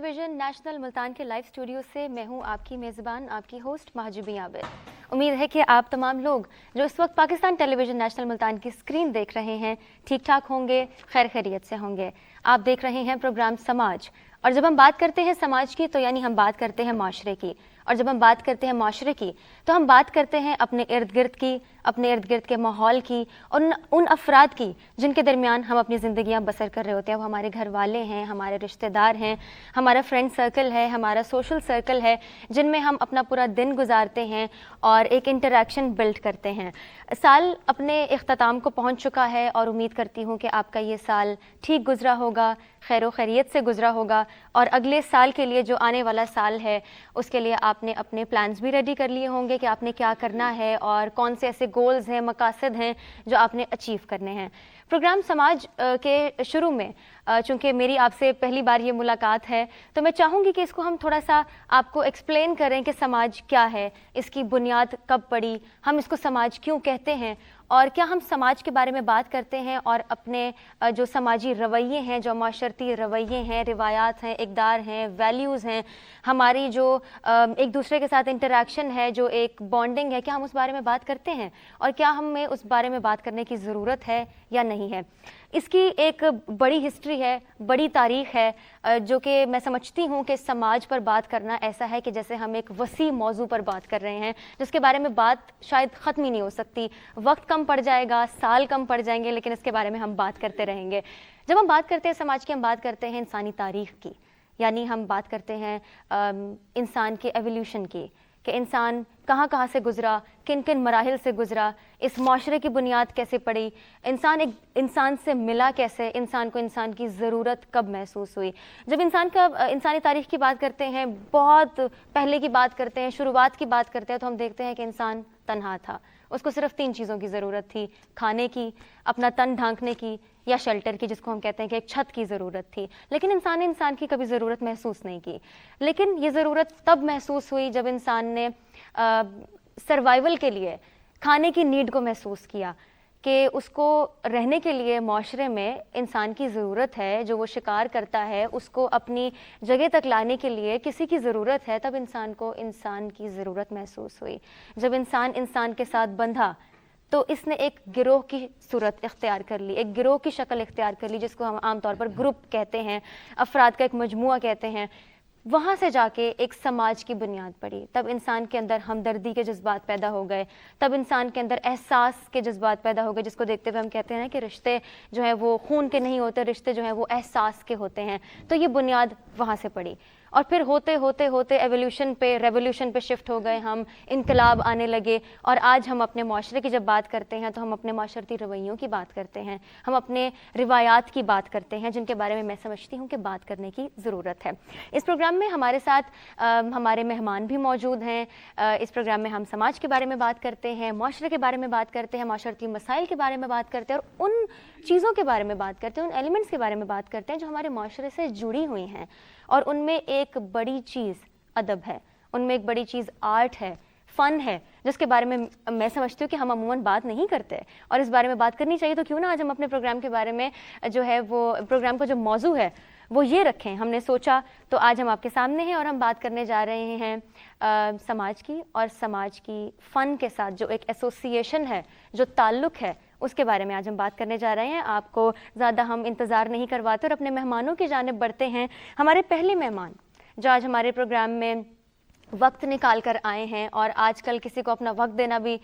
ٹیلی vision national Multan کے live studio سے میں ہوں آپ کی میزبان، آپ کی ہوسٹ محجوبی عابد۔ امید ہے کہ آپ تمام لوگ جو اس وقت پاکستان ٹیلی ویژن نیشنل ملتان کی اسکرین دیکھ رہے ہیں ٹھیک ٹھاک ہوں گے، خیر خیریت سے ہوں گے۔ آپ دیکھ رہے ہیں پروگرام سماج، اور جب ہم بات کرتے ہیں سماج کی تو یعنی ہم بات کرتے ہیں معاشرے کی، اور جب ہم بات کرتے ہیں معاشرے کی تو ہم بات کرتے ہیں اپنے ارد گرد کی، اپنے ارد گرد کے ماحول کی، اور ان افراد کی جن کے درمیان ہم اپنی زندگیاں بسر کر رہے ہوتے ہیں۔ وہ ہمارے گھر والے ہیں، ہمارے رشتہ دار ہیں، ہمارا فرینڈ سرکل ہے، ہمارا سوشل سرکل ہے، جن میں ہم اپنا پورا دن گزارتے ہیں اور ایک انٹریکشن بلڈ کرتے ہیں۔ سال اپنے اختتام کو پہنچ چکا ہے اور امید کرتی ہوں کہ آپ کا یہ سال ٹھیک گزرا ہوگا، خیر و خیریت سے گزرا ہوگا، اور اگلے سال کے لیے جو آنے والا سال ہے اس کے لیے آپ نے اپنے پلانز بھی ریڈی کر لیے ہوں گے کہ آپ نے کیا کرنا ہے اور کون سے ایسے گولز ہیں، مقاصد ہیں جو آپ نے اچیو کرنے ہیں۔ پروگرام سماج کے شروع میں چونکہ میری آپ سے پہلی بار یہ ملاقات ہے تو میں چاہوں گی کہ اس کو ہم تھوڑا سا آپ کو ایکسپلین کریں کہ سماج کیا ہے، اس کی بنیاد کب پڑی، ہم اس کو سماج کیوں کہتے ہیں، اور کیا ہم سماج کے بارے میں بات کرتے ہیں اور اپنے جو سماجی رویے ہیں، جو معاشرتی رویے ہیں، روایات ہیں، اقدار ہیں، ویلیوز ہیں، ہماری جو ایک دوسرے کے ساتھ انٹریکشن ہے، جو ایک بانڈنگ ہے، کیا ہم اس بارے میں بات کرتے ہیں، اور کیا ہمیں اس بارے میں بات کرنے کی ضرورت ہے یا نہیں ہے۔ اس کی ایک بڑی ہسٹری ہے، بڑی تاریخ ہے، جو کہ میں سمجھتی ہوں کہ سماج پر بات کرنا ایسا ہے کہ جیسے ہم ایک وسیع موضوع پر بات کر رہے ہیں جس کے بارے میں بات شاید ختم ہی نہیں ہو سکتی۔ وقت کم پڑ جائے گا، سال کم پڑ جائیں گے، لیکن اس کے بارے میں ہم بات کرتے رہیں گے۔ جب ہم بات کرتے ہیں سماج کی، ہم بات کرتے ہیں انسانی تاریخ کی، یعنی ہم بات کرتے ہیں انسان کے ایولیوشن کی، کہ انسان کہاں کہاں سے گزرا، کن کن مراحل سے گزرا، اس معاشرے کی بنیاد کیسے پڑی، انسان ایک انسان سے ملا کیسے، انسان کو انسان کی ضرورت کب محسوس ہوئی۔ جب انسانی تاریخ کی بات کرتے ہیں، بہت پہلے کی بات کرتے ہیں، شروعات کی بات کرتے ہیں، تو ہم دیکھتے ہیں کہ انسان تنہا تھا، اس کو صرف 3 چیزوں کی ضرورت تھی: کھانے کی، اپنا تن ڈھانکنے کی، یا شیلٹر کی، جس کو ہم کہتے ہیں کہ ایک چھت کی ضرورت تھی۔ لیکن انسان نے انسان کی کبھی ضرورت محسوس نہیں کی، لیکن یہ ضرورت تب محسوس ہوئی جب انسان نے سروائیول کے لیے کھانے کی نیڈ کو محسوس کیا، کہ اس کو رہنے کے لیے معاشرے میں انسان کی ضرورت ہے، جو وہ شکار کرتا ہے اس کو اپنی جگہ تک لانے کے لیے کسی کی ضرورت ہے۔ تب انسان کو انسان کی ضرورت محسوس ہوئی۔ جب انسان انسان کے ساتھ بندھا تو اس نے ایک گروہ کی صورت اختیار کر لی، ایک گروہ کی شکل اختیار کر لی، جس کو ہم عام طور پر گروپ کہتے ہیں، افراد کا ایک مجموعہ کہتے ہیں۔ وہاں سے جا کے ایک سماج کی بنیاد پڑی، تب انسان کے اندر ہمدردی کے جذبات پیدا ہو گئے، تب انسان کے اندر احساس کے جذبات پیدا ہو گئے، جس کو دیکھتے ہوئے ہم کہتے ہیں کہ رشتے جو ہیں وہ خون کے نہیں ہوتے، رشتے جو ہیں وہ احساس کے ہوتے ہیں۔ تو یہ بنیاد وہاں سے پڑی، اور پھر ہوتے ہوتے ہوتے ایولیوشن پہ، ریولیوشن پہ شفٹ ہو گئے ہم، انقلاب آنے لگے، اور آج ہم اپنے معاشرے کی جب بات کرتے ہیں تو ہم اپنے معاشرتی رویوں کی بات کرتے ہیں، ہم اپنے روایات کی بات کرتے ہیں، جن کے بارے میں سمجھتی ہوں کہ بات کرنے کی ضرورت ہے۔ اس پروگرام میں ہمارے ساتھ ہمارے مہمان بھی موجود ہیں۔ اس پروگرام میں ہم سماج کے بارے میں بات کرتے ہیں، معاشرے کے بارے میں بات کرتے ہیں، معاشرتی مسائل کے بارے میں بات کرتے ہیں، اور ان چیزوں کے بارے میں بات کرتے ہیں، ان ایلیمنٹس کے بارے میں بات کرتے ہیں جو ہمارے معاشرے سے جڑی ہوئی ہیں، اور ان میں ایک بڑی چیز ادب ہے، ان میں ایک بڑی چیز آرٹ ہے، فن ہے، جس کے بارے میں سمجھتی ہوں کہ ہم عموماً بات نہیں کرتے، اور اس بارے میں بات کرنی چاہیے۔ تو کیوں نہ آج ہم اپنے پروگرام کے بارے میں جو ہے وہ پروگرام کا جو موضوع ہے وہ یہ رکھیں۔ ہم نے سوچا تو آج ہم آپ کے سامنے ہیں اور ہم بات کرنے جا رہے ہیں سماج کی، اور سماج کی فن کے ساتھ جو ایک ایسوسیشن ہے، جو تعلق ہے، اس کے بارے میں آج ہم بات کرنے جا رہے ہیں۔ آپ کو زیادہ ہم انتظار نہیں کرواتے اور اپنے مہمانوں کی جانب بڑھتے ہیں۔ ہمارے پہلے مہمان جو آج ہمارے پروگرام میں وقت نکال کر آئے ہیں، اور آج کل کسی کو اپنا وقت دینا بھی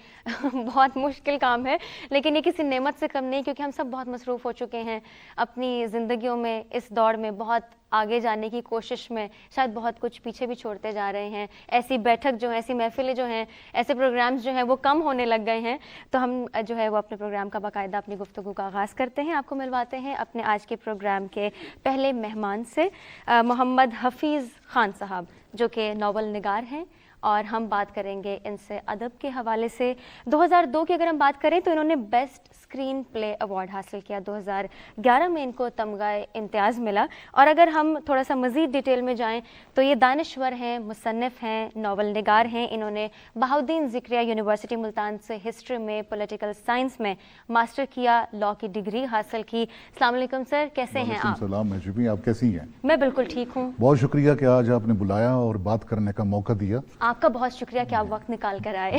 بہت مشکل کام ہے، لیکن یہ کسی نعمت سے کم نہیں، کیونکہ ہم سب بہت مصروف ہو چکے ہیں اپنی زندگیوں میں، اس دوڑ میں، بہت آگے جانے کی کوشش میں، شاید بہت کچھ پیچھے بھی چھوڑتے جا رہے ہیں۔ ایسی بیٹھک جو ہیں، ایسی محفلیں جو ہیں، ایسے پروگرامز جو ہیں وہ کم ہونے لگ گئے ہیں، تو ہم جو ہے وہ اپنے پروگرام کا باقاعدہ اپنی گفتگو کا آغاز کرتے ہیں۔ آپ کو ملواتے ہیں اپنے آج کے پروگرام کے پہلے مہمان سے، محمد حفیظ خان صاحب، جو کہ ناول نگار ہیں اور ہم بات کریں گے ان سے ادب کے حوالے سے. 2002 کی اگر ہم بات کریں تو انہوں نے بیسٹ اسکرین پلے ایوارڈ حاصل کیا. 2011 میں ان کو تمغہ امتیاز ملا. اور اگر ہم تھوڑا سا مزید ڈیٹیل میں جائیں تو یہ دانشور ہیں, مصنف ہیں, ناول نگار ہیں. انہوں نے بہاؤالدین ذکریہ یونیورسٹی ملتان سے ہسٹری میں, پولیٹیکل سائنس میں ماسٹر کیا, لاء کی ڈگری حاصل کی. السلام علیکم سر, کیسے ہیں آپ؟ السلام محجوبی, آپ کیسی ہیں؟ میں بالکل ٹھیک ہوں. بہت شکریہ کہ آج آپ نے بلایا اور بات کرنے کا موقع دیا. آپ کا بہت شکریہ کہ آپ وقت نکال کر آئے.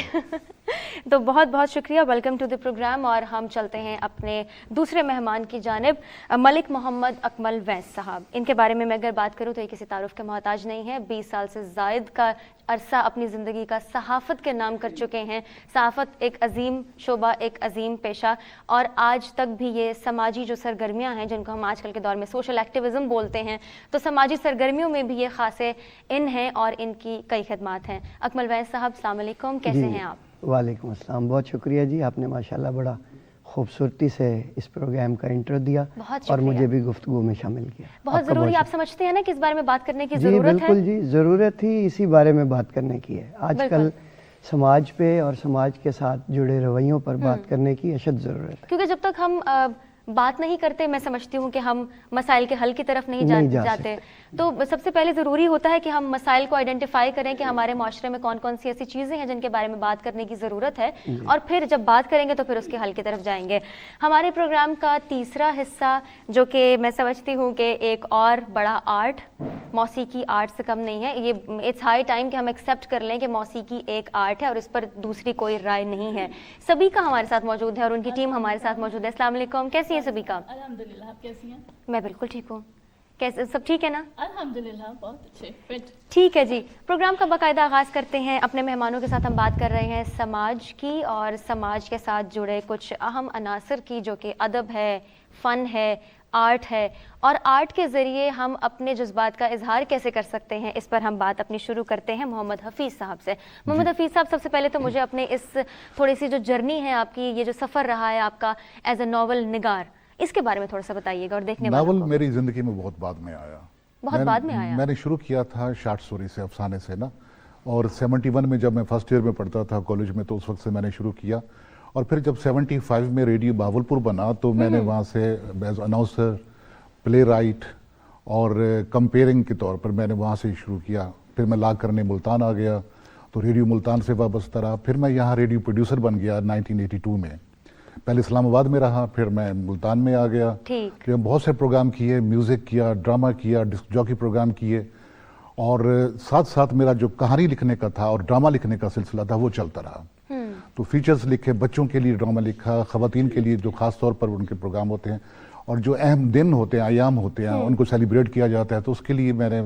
تو بہت بہت شکریہ, ویلکم ٹو دی پروگرام. اور ہم چلتے ہیں اپنے دوسرے مہمان کی جانب, ملک محمد اکمل ویس صاحب. ان کے بارے میں اگر بات کروں تو یہ کسی تعارف کے محتاج نہیں ہے. 20 سال سے زائد کا عرصہ اپنی زندگی کا صحافت کے نام کر چکے ہیں. صحافت ایک عظیم شعبہ, ایک عظیم پیشہ, اور آج تک بھی یہ سماجی جو سرگرمیاں ہیں جن کو ہم آج کل کے دور میں سوشل ایکٹیویزم بولتے ہیں, تو سماجی سرگرمیوں میں بھی یہ خاصے ان ہیں اور ان کی کئی خدمات ہیں. اکمل ویس صاحب, السلام علیکم, کیسے ہیں آپ؟ وعلیکم السلام, بہت شکریہ جی, آپ نے ماشاءاللہ بڑا خوبصورتی سے اس پروگرام کا انٹرو دیا اور مجھے بھی گفتگو میں شامل کیا. بہت ضروری, آپ سمجھتے ہیں نا کہ اس بارے میں بات کرنے کی ضرورت ہے؟ بالکل جی, ضرورت ہی اسی بارے میں بات کرنے کی ہے. آج کل سماج پہ اور سماج کے ساتھ جڑے رویوں پر بات کرنے کی اشد ضرورت ہے, کیونکہ جب تک ہم بات نہیں کرتے, میں سمجھتی ہوں کہ ہم مسائل کے حل کی طرف نہیں جاتے. تو سب سے پہلے ضروری ہوتا ہے کہ ہم مسائل کو آئیڈینٹیفائی کریں کہ ہمارے معاشرے میں کون کون سی ایسی چیزیں ہیں جن کے بارے میں بات کرنے کی ضرورت ہے, اور پھر جب بات کریں گے تو پھر اس کے حل کی طرف جائیں گے. ہمارے پروگرام کا تیسرا حصہ, جو کہ میں سمجھتی ہوں کہ ایک اور بڑا آرٹ, موسیقی آرٹ سے کم نہیں ہے. یہ اٹس ہائی ٹائم کہ ہم ایکسیپٹ کر لیں کہ موسیقی ایک آرٹ ہے اور اس پر دوسری کوئی رائے نہیں ہے. سبھی کا ہمارے ساتھ موجود ہے اور ان کی ٹیم ہمارے ساتھ موجود ہے. السلام علیکم, کیسی ہیں سبھی کا؟ الحمدللہ, آپ کیسی ہیں؟ میں بالکل ٹھیک ہوں. کیسے, سب ٹھیک ہے نا؟ الحمدللہ, بہت اچھے, فٹ. ٹھیک ہے جی, پروگرام کا باقاعدہ آغاز کرتے ہیں. اپنے مہمانوں کے ساتھ ہم بات کر رہے ہیں سماج کی اور سماج کے ساتھ جڑے کچھ اہم عناصر کی, جو کہ ادب ہے, فن ہے, آرٹ ہے, اور آرٹ کے ذریعے ہم اپنے جذبات کا اظہار کیسے کر سکتے ہیں. اس پر ہم بات اپنی شروع کرتے ہیں محمد حفیظ صاحب سے. محمد حفیظ صاحب, سب سے پہلے تو مجھے اپنے اس تھوڑی سی جو جرنی ہے آپ کی, یہ جو سفر رہا ہے آپ کا ایز اے ناول نگار, اس کے بارے میں تھوڑا سا بتائیے گا. اور دیکھنے والوں کو. ناول میری زندگی میں بہت بعد میں آیا. بہت بعد میں آیا. میں نے شروع کیا تھا شارٹ سٹوری سے, افسانے سے نا, اور 71 میں جب میں فرسٹ ایئر میں پڑھتا تھا کالج میں, تو اس وقت سے میں نے شروع کیا. اور پھر جب 75 میں ریڈیو بہاولپور بنا تو میں نے وہاں سے ایز اناؤنسر, پلے رائٹ اور کمپیئرنگ کے طور پر میں نے وہاں سے شروع کیا. پھر میں لا کرنے ملتان آ گیا تو ریڈیو ملتان سے وابستہ رہا. پھر میں یہاں ریڈیو پروڈیوسر بن گیا 1982 میں. پہلے اسلام آباد میں رہا, پھر میں ملتان میں آ گیا. پھر بہت سے پروگرام کیے, میوزک کیا, ڈرامہ کیا, ڈسک جاکی پروگرام کیے, اور ساتھ ساتھ میرا جو کہانی لکھنے کا تھا اور ڈرامہ لکھنے کا سلسلہ تھا وہ چلتا رہا. تو فیچرز لکھے, بچوں کے لیے ڈرامہ لکھا, خواتین کے لیے جو خاص طور پر ان کے پروگرام ہوتے ہیں اور جو اہم دن ہوتے ہیں, ایام ہوتے ہیں, ان کو سیلیبریٹ کیا جاتا ہے, تو اس کے لیے میں نے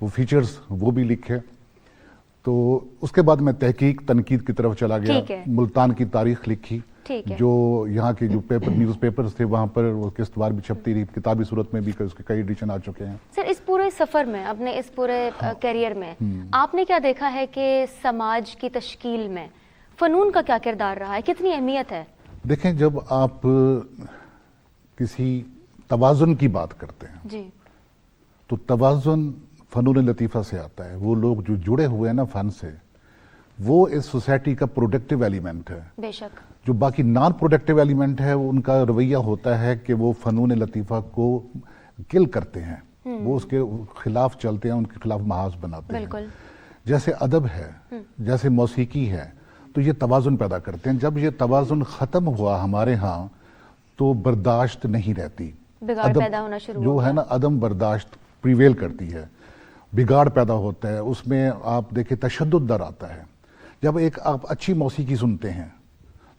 وہ فیچرز وہ بھی لکھے. تو اس کے بعد میں تحقیق تنقید کی طرف چلا گیا. ملتان کی تاریخ لکھی, جو یہاں کے جو نیوز پیپرز تھے وہاں پر وہ قسط وار بھی چھپتی رہی, کتابی صورت میں بھی اس کے کئی ایڈیشن آ چکے ہیں. سر, اس پورے سفر میں, اپنے اس پورے کیریئر میں آپ نے کیا دیکھا ہے کہ سماج کی تشکیل میں فنون کا کیا کردار رہا ہے, کتنی اہمیت ہے؟ دیکھیں, جب آپ کسی توازن کی بات کرتے ہیں جی, تو توازن فنون لطیفہ سے آتا ہے. وہ لوگ جو جڑے ہوئے ہیں نا فن سے, وہ اس سوسائٹی کا پروڈکٹیو ایلیمنٹ ہے. بے شک. جو باقی نان پروڈکٹیو ایلیمنٹ ہے, ان کا رویہ ہوتا ہے کہ وہ فنون لطیفہ کو کل کرتے ہیں, وہ اس کے خلاف چلتے ہیں, ان کے خلاف محاذ بناتے ہیں. جیسے ادب ہے, جیسے موسیقی ہے, تو یہ توازن پیدا کرتے ہیں. جب یہ توازن ختم ہوا ہمارے ہاں تو برداشت نہیں رہتی, بگاڑ پیدا ہونا شروع جو ہے نا, عدم برداشت پریویل کرتی ہے, بگاڑ پیدا ہوتا ہے. اس میں آپ دیکھیں تشدد در آتا ہے. جب ایک آپ اچھی موسیقی سنتے ہیں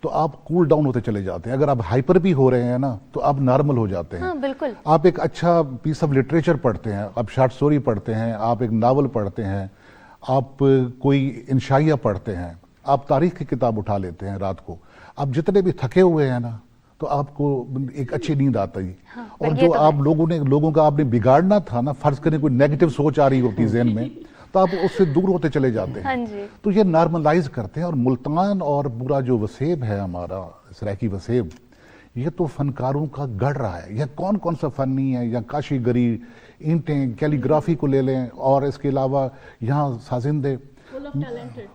تو آپ کول ڈاؤن ہوتے چلے جاتے ہیں. اگر آپ ہائپر بھی ہو رہے ہیں نا تو آپ نارمل ہو جاتے ہیں. بالکل. آپ ایک اچھا پیس آف لٹریچر پڑھتے ہیں, آپ شارٹ سٹوری پڑھتے ہیں, آپ ایک ناول پڑھتے ہیں, آپ کوئی انشائیہ پڑھتے ہیں, آپ تاریخ کی کتاب اٹھا لیتے ہیں رات کو, آپ جتنے بھی تھکے ہوئے ہیں نا تو آپ کو ایک اچھی نیند آتی. اور جو آپ لوگوں کا آپ نے بگاڑنا تھا نا, فرض کریں کوئی نیگیٹو سوچ آ رہی ہوتی ذہن میں, تو آپ اس سے دور ہوتے چلے جاتے ہیں. تو یہ نارملائز کرتے ہیں. اور ملتان اور پورا جو وسیب ہے ہمارا, سرائکی وسیب, یہ تو فنکاروں کا گڑھ رہا ہے. یہ کون کون سا فن نہیں ہے, یا کاشی گری, اینٹیں, کیلی گرافی کو لے لیں, اور اس کے علاوہ یہاں سازندے, talented.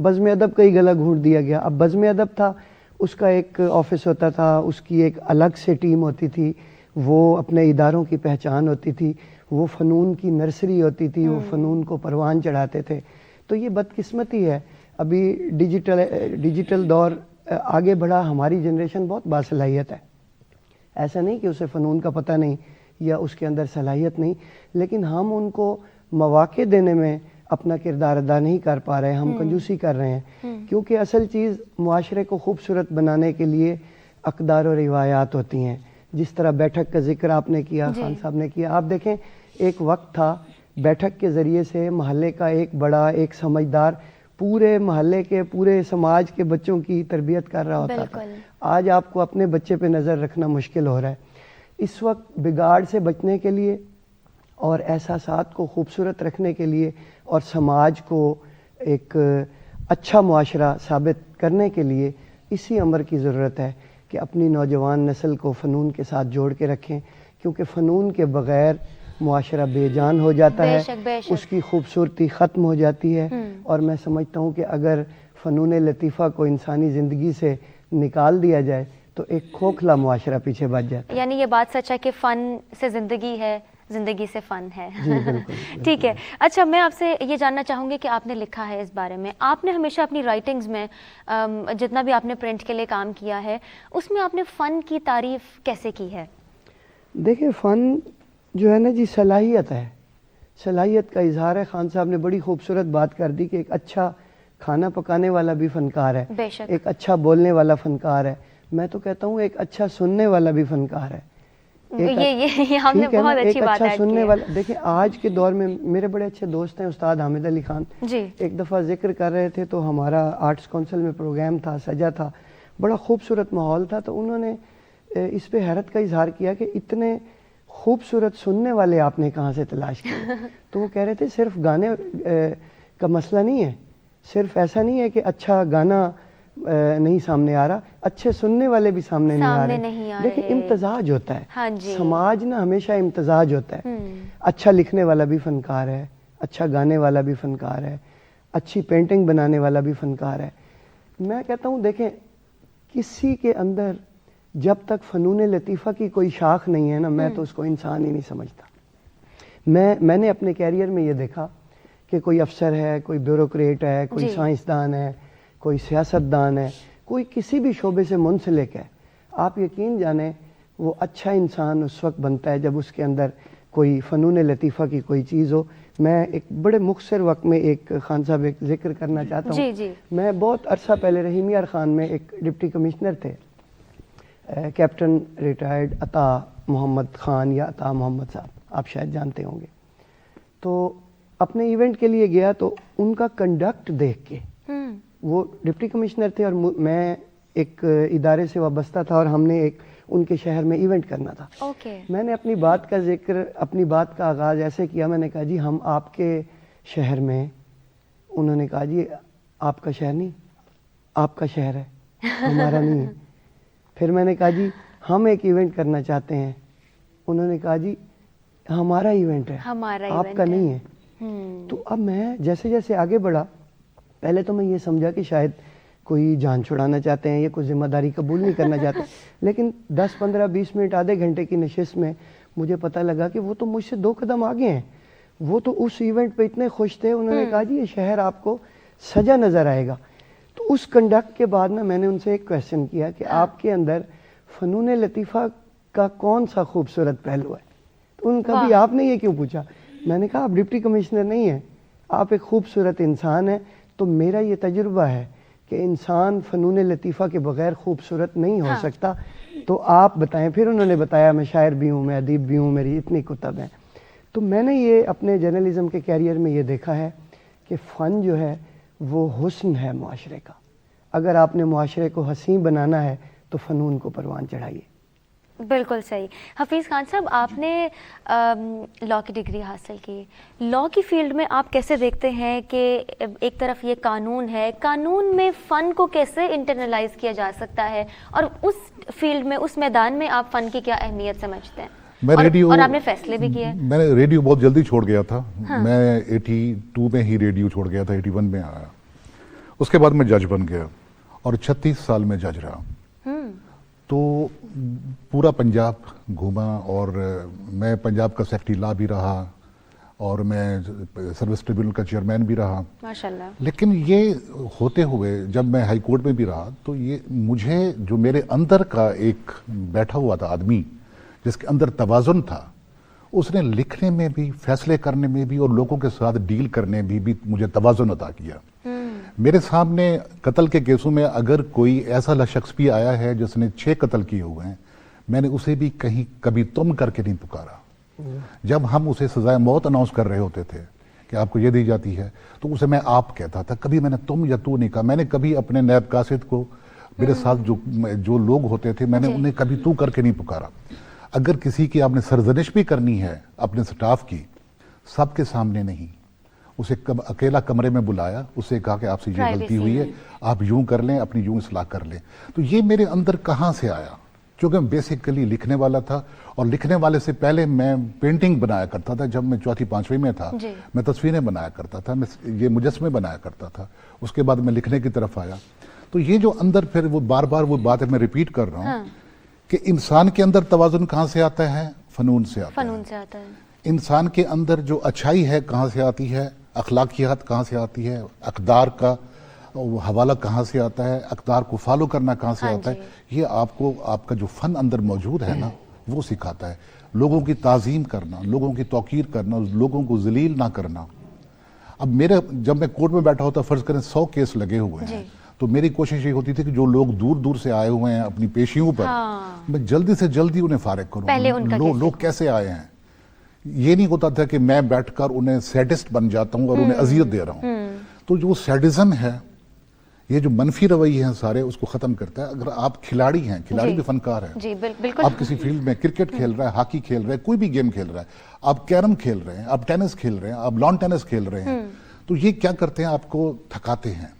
بزم ادب کا ہی گلا گھونٹ دیا گیا. اب بزم ادب تھا, اس کا ایک آفس ہوتا تھا, اس کی ایک الگ سے ٹیم ہوتی تھی, وہ اپنے اداروں کی پہچان ہوتی تھی, وہ فنون کی نرسری ہوتی تھی, وہ فنون کو پروان چڑھاتے تھے. تو یہ بدقسمتی ہے, ابھی ڈیجیٹل دور آگے بڑھا, ہماری جنریشن بہت باصلاحیت ہے, ایسا نہیں کہ اسے فنون کا پتہ نہیں یا اس کے اندر صلاحیت نہیں, لیکن ہم ان کو مواقع دینے میں اپنا کردار ادا نہیں کر پا رہے ہیں, ہم کنجوسی کر رہے ہیں. کیونکہ اصل چیز معاشرے کو خوبصورت بنانے کے لیے اقدار و روایات ہوتی ہیں. جس طرح بیٹھک کا ذکر آپ نے کیا, خان صاحب نے کیا, آپ دیکھیں ایک وقت تھا بیٹھک کے ذریعے سے محلے کا ایک بڑا, ایک سمجھدار پورے محلے کے, پورے سماج کے بچوں کی تربیت کر رہا ہوتا تھا. آج آپ کو اپنے بچے پہ نظر رکھنا مشکل ہو رہا ہے. اس وقت بگاڑ سے بچنے کے لیے اور احساسات کو خوبصورت رکھنے کے لیے اور سماج کو ایک اچھا معاشرہ ثابت کرنے کے لیے اسی امر کی ضرورت ہے کہ اپنی نوجوان نسل کو فنون کے ساتھ جوڑ کے رکھیں, کیونکہ فنون کے بغیر معاشرہ بے جان ہو جاتا ہے, اس کی خوبصورتی ختم ہو جاتی ہے. اور میں سمجھتا ہوں کہ اگر فنون لطیفہ کو انسانی زندگی سے نکال دیا جائے تو ایک کھوکھلا معاشرہ پیچھے بچ جاتا ہے. یعنی یہ بات سچ ہے کہ فن سے زندگی ہے, زندگی سے فن ہے. ٹھیک ہے. اچھا, میں آپ سے یہ جاننا چاہوں گی کہ آپ نے لکھا ہے اس بارے میں, آپ نے ہمیشہ اپنی رائٹنگز میں جتنا بھی آپ نے پرنٹ کے لیے کام کیا ہے اس میں آپ نے فن کی تعریف کیسے کی ہے؟ دیکھیں فن جو ہے نا جی صلاحیت ہے, صلاحیت کا اظہار ہے. خان صاحب نے بڑی خوبصورت بات کر دی کہ ایک اچھا کھانا پکانے والا بھی فنکار ہے, ایک اچھا بولنے والا فنکار ہے. میں تو کہتا ہوں ایک اچھا سننے والا بھی فنکار ہے. یہ ہم نے بہت اچھی بات ایڈ کی ہے. دیکھیں آج کے دور میں میرے بڑے اچھے دوست ہیں استاد حامد علی خان, ایک دفعہ ذکر کر رہے تھے تو ہمارا آرٹس کونسل میں پروگرام تھا, سجا تھا, بڑا خوبصورت ماحول تھا, تو انہوں نے اس پہ حیرت کا اظہار کیا کہ اتنے خوبصورت سننے والے آپ نے کہاں سے تلاش کیے. تو وہ کہہ رہے تھے صرف گانے کا مسئلہ نہیں ہے, صرف ایسا نہیں ہے کہ اچھا گانا نہیں سامنے آ رہا, اچھے سننے والے بھی سامنے نہیں آ رہے. دیکھیں امتزاج ہوتا ہے, سماج نا ہمیشہ امتزاج ہوتا ہے. اچھا لکھنے والا بھی فنکار ہے, اچھا گانے والا بھی فنکار ہے, اچھی پینٹنگ بنانے والا بھی فنکار ہے. میں کہتا ہوں دیکھیں کسی کے اندر جب تک فنون لطیفہ کی کوئی شاخ نہیں ہے نا, میں تو اس کو انسان ہی نہیں سمجھتا. میں نے اپنے کیریئر میں یہ دیکھا کہ کوئی افسر ہے, کوئی بیوروکریٹ ہے, کوئی سائنسدان ہے, کوئی سیاستدان ہے, کوئی کسی بھی شعبے سے منسلک ہے, آپ یقین جانیں وہ اچھا انسان اس وقت بنتا ہے جب اس کے اندر کوئی فنون لطیفہ کی کوئی چیز ہو. میں ایک بڑے مختصر وقت میں ایک خان صاحب ایک ذکر کرنا چاہتا ہوں. میں بہت عرصہ پہلے رحیم یار خان میں ایک ڈپٹی کمشنر تھے, کیپٹن ریٹائرڈ عطا محمد خان یا عطا محمد صاحب, آپ شاید جانتے ہوں گے. تو اپنے ایونٹ کے لیے گیا تو ان کا کنڈکٹ دیکھ کے, وہ ڈپٹی کمشنر تھے اور میں ایک ادارے سے وابستہ تھا اور ہم نے ایک ان کے شہر میں ایونٹ کرنا تھا. میں نے اپنی بات کا ذکر, اپنی بات کا آغاز ایسے کیا, میں نے کہا جی ہم آپ کے شہر میں. انہوں نے کہا جی آپ کا شہر نہیں, آپ کا شہر ہے, ہمارا نہیں ہے. پھر میں نے کہا جی ہم ایک ایونٹ کرنا چاہتے ہیں. انہوں نے کہا جی ہمارا ایونٹ ہے, آپ کا نہیں ہے. تو اب میں جیسے جیسے آگے بڑھا, پہلے تو میں یہ سمجھا کہ شاید کوئی جان چھڑانا چاہتے ہیں یا کوئی ذمہ داری قبول نہیں کرنا چاہتے, لیکن 10 15 20 منٹ آدھے گھنٹے کی نشست میں مجھے پتہ لگا کہ وہ تو مجھ سے 2 قدم آگے ہیں. وہ تو اس ایونٹ پہ اتنے خوش تھے, انہوں نے کہا جی یہ شہر آپ کو سجا نظر آئے گا. تو اس کنڈکٹ کے بعد نا میں نے ان سے ایک کویسچن کیا کہ آپ کے اندر فنون لطیفہ کا کون سا خوبصورت پہلو ہے؟ تو ان کا بھی آپ نے یہ کیوں پوچھا؟ میں نے کہا آپ ڈپٹی کمشنر نہیں ہیں, آپ ایک خوبصورت انسان ہیں. تو میرا یہ تجربہ ہے کہ انسان فنون لطیفہ کے بغیر خوبصورت نہیں ہو سکتا. تو آپ بتائیں. پھر انہوں نے بتایا میں شاعر بھی ہوں, میں ادیب بھی ہوں, میری اتنی کتب ہیں. تو میں نے یہ اپنے جرنلزم کے کیریئر میں یہ دیکھا ہے کہ فن جو ہے وہ حسن ہے معاشرے کا. اگر آپ نے معاشرے کو حسین بنانا ہے تو فنون کو پروان چڑھائیے. بالکل صحیح. حفیظ خان صاحب, آپ نے لاء کی ڈگری حاصل کی, لاء کی فیلڈ میں آپ کیسے دیکھتے ہیں کہ ایک طرف یہ قانون ہے, قانون میں فن کو کیسے انٹرنلائز کیا جا سکتا ہے, اور اس فیلڈ میں, اس میدان میں آپ فن کی کیا اہمیت سمجھتے ہیں؟ اور آپ نے فیصلے بھی کیے. میں نے ریڈیو بہت جلدی چھوڑ گیا تھا. میں 82 میں ہی ریڈیو چھوڑ گیا تھا, 81 میں آیا. اس کے بعد میں جج بن گیا اور 36 سال میں جج رہا. تو پورا پنجاب گھوما اور میں پنجاب کا سیکٹری لا بھی رہا اور میں سروس ٹریبیونل کا چیئرمین بھی رہا. ماشاءاللہ. لیکن یہ ہوتے ہوئے جب میں ہائی کورٹ میں بھی رہا تو یہ مجھے جو میرے اندر کا ایک بیٹھا ہوا تھا آدمی جس کے اندر توازن تھا, اس نے لکھنے میں بھی, فیصلے کرنے میں بھی اور لوگوں کے ساتھ ڈیل کرنے میں بھی مجھے توازن عطا کیا. میرے سامنے قتل کے کیسوں میں اگر کوئی ایسا شخص بھی آیا ہے جس نے 6 قتل کیے ہوئے ہیں, میں نے اسے بھی کہیں کبھی تم کر کے نہیں پکارا. جب ہم اسے سزائے موت اناؤنس کر رہے ہوتے تھے کہ آپ کو یہ دی جاتی ہے تو اسے میں آپ کہتا تھا, کبھی میں نے تم یا تو نہیں کہا. میں نے کبھی اپنے نیب قاصد کو, میرے ساتھ جو لوگ ہوتے تھے, میں نے انہیں کبھی تو کر کے نہیں پکارا. اگر کسی کی آپ نے سرزنش بھی کرنی ہے اپنے سٹاف کی, سب کے سامنے نہیں, اسے اکیلا کمرے میں بلایا, اسے کہا کہ آپ سے یہ غلطی ہوئی ہے, آپ یوں کر لیں, اپنی یوں اصلاح کر لیں. تو یہ میرے اندر کہاں سے آیا؟ کیونکہ میں بیسیکلی لکھنے والا تھا, اور لکھنے والے سے پہلے میں پینٹنگ بنایا کرتا تھا. جب میں 4تھی 5ویں میں تھا میں تصویریں بنایا کرتا تھا, میں یہ مجسمے بنایا کرتا تھا. اس کے بعد میں لکھنے کی طرف آیا. تو یہ جو اندر پھر وہ بار بار وہ بات ہے, میں ریپیٹ کر رہا ہوں کہ انسان کے اندر توازن کہاں سے آتا ہے؟ فنون سے آتا ہے. انسان کے اندر جو اچھائی ہے کہاں سے آتی ہے؟ اخلاقیات کہاں سے آتی ہے؟ اقدار کا حوالہ کہاں سے آتا ہے؟ اقدار کو فالو کرنا کہاں سے آتا ہے؟ یہ آپ کا جو فن اندر موجود ہے نا, وہ سکھاتا ہے. لوگوں کی تعظیم کرنا, لوگوں کی توقیر کرنا, لوگوں کو ذلیل نہ کرنا. اب جب میں کورٹ میں بیٹھا ہوتا, فرض کریں 100 کیس لگے ہوئے ہیں, تو میری کوشش یہ ہوتی تھی کہ جو لوگ دور دور سے آئے ہوئے ہیں اپنی پیشیوں پر, میں جلدی سے جلدی انہیں فارغ کروں. لوگ کیسے آئے ہیں, یہ نہیں ہوتا تھا کہ میں بیٹھ کر انہیں سیڈسٹ بن جاتا ہوں اور انہیں اذیت دے رہا ہوں. تو جو سیڈزم ہے, یہ جو منفی رویے ہیں سارے, اس کو ختم کرتا ہے. اگر آپ کھلاڑی ہیں, کھلاڑی بھی فنکار ہے. آپ کسی فیلڈ میں کرکٹ کھیل رہا ہے, ہاکی کھیل رہا ہے, کوئی بھی گیم کھیل رہا ہے, آپ کیرم کھیل رہے ہیں, آپ ٹینس کھیل رہے ہیں, آپ لان ٹینس کھیل رہے ہیں, تو یہ کیا کرتے ہیں؟ آپ کو تھکاتے ہیں.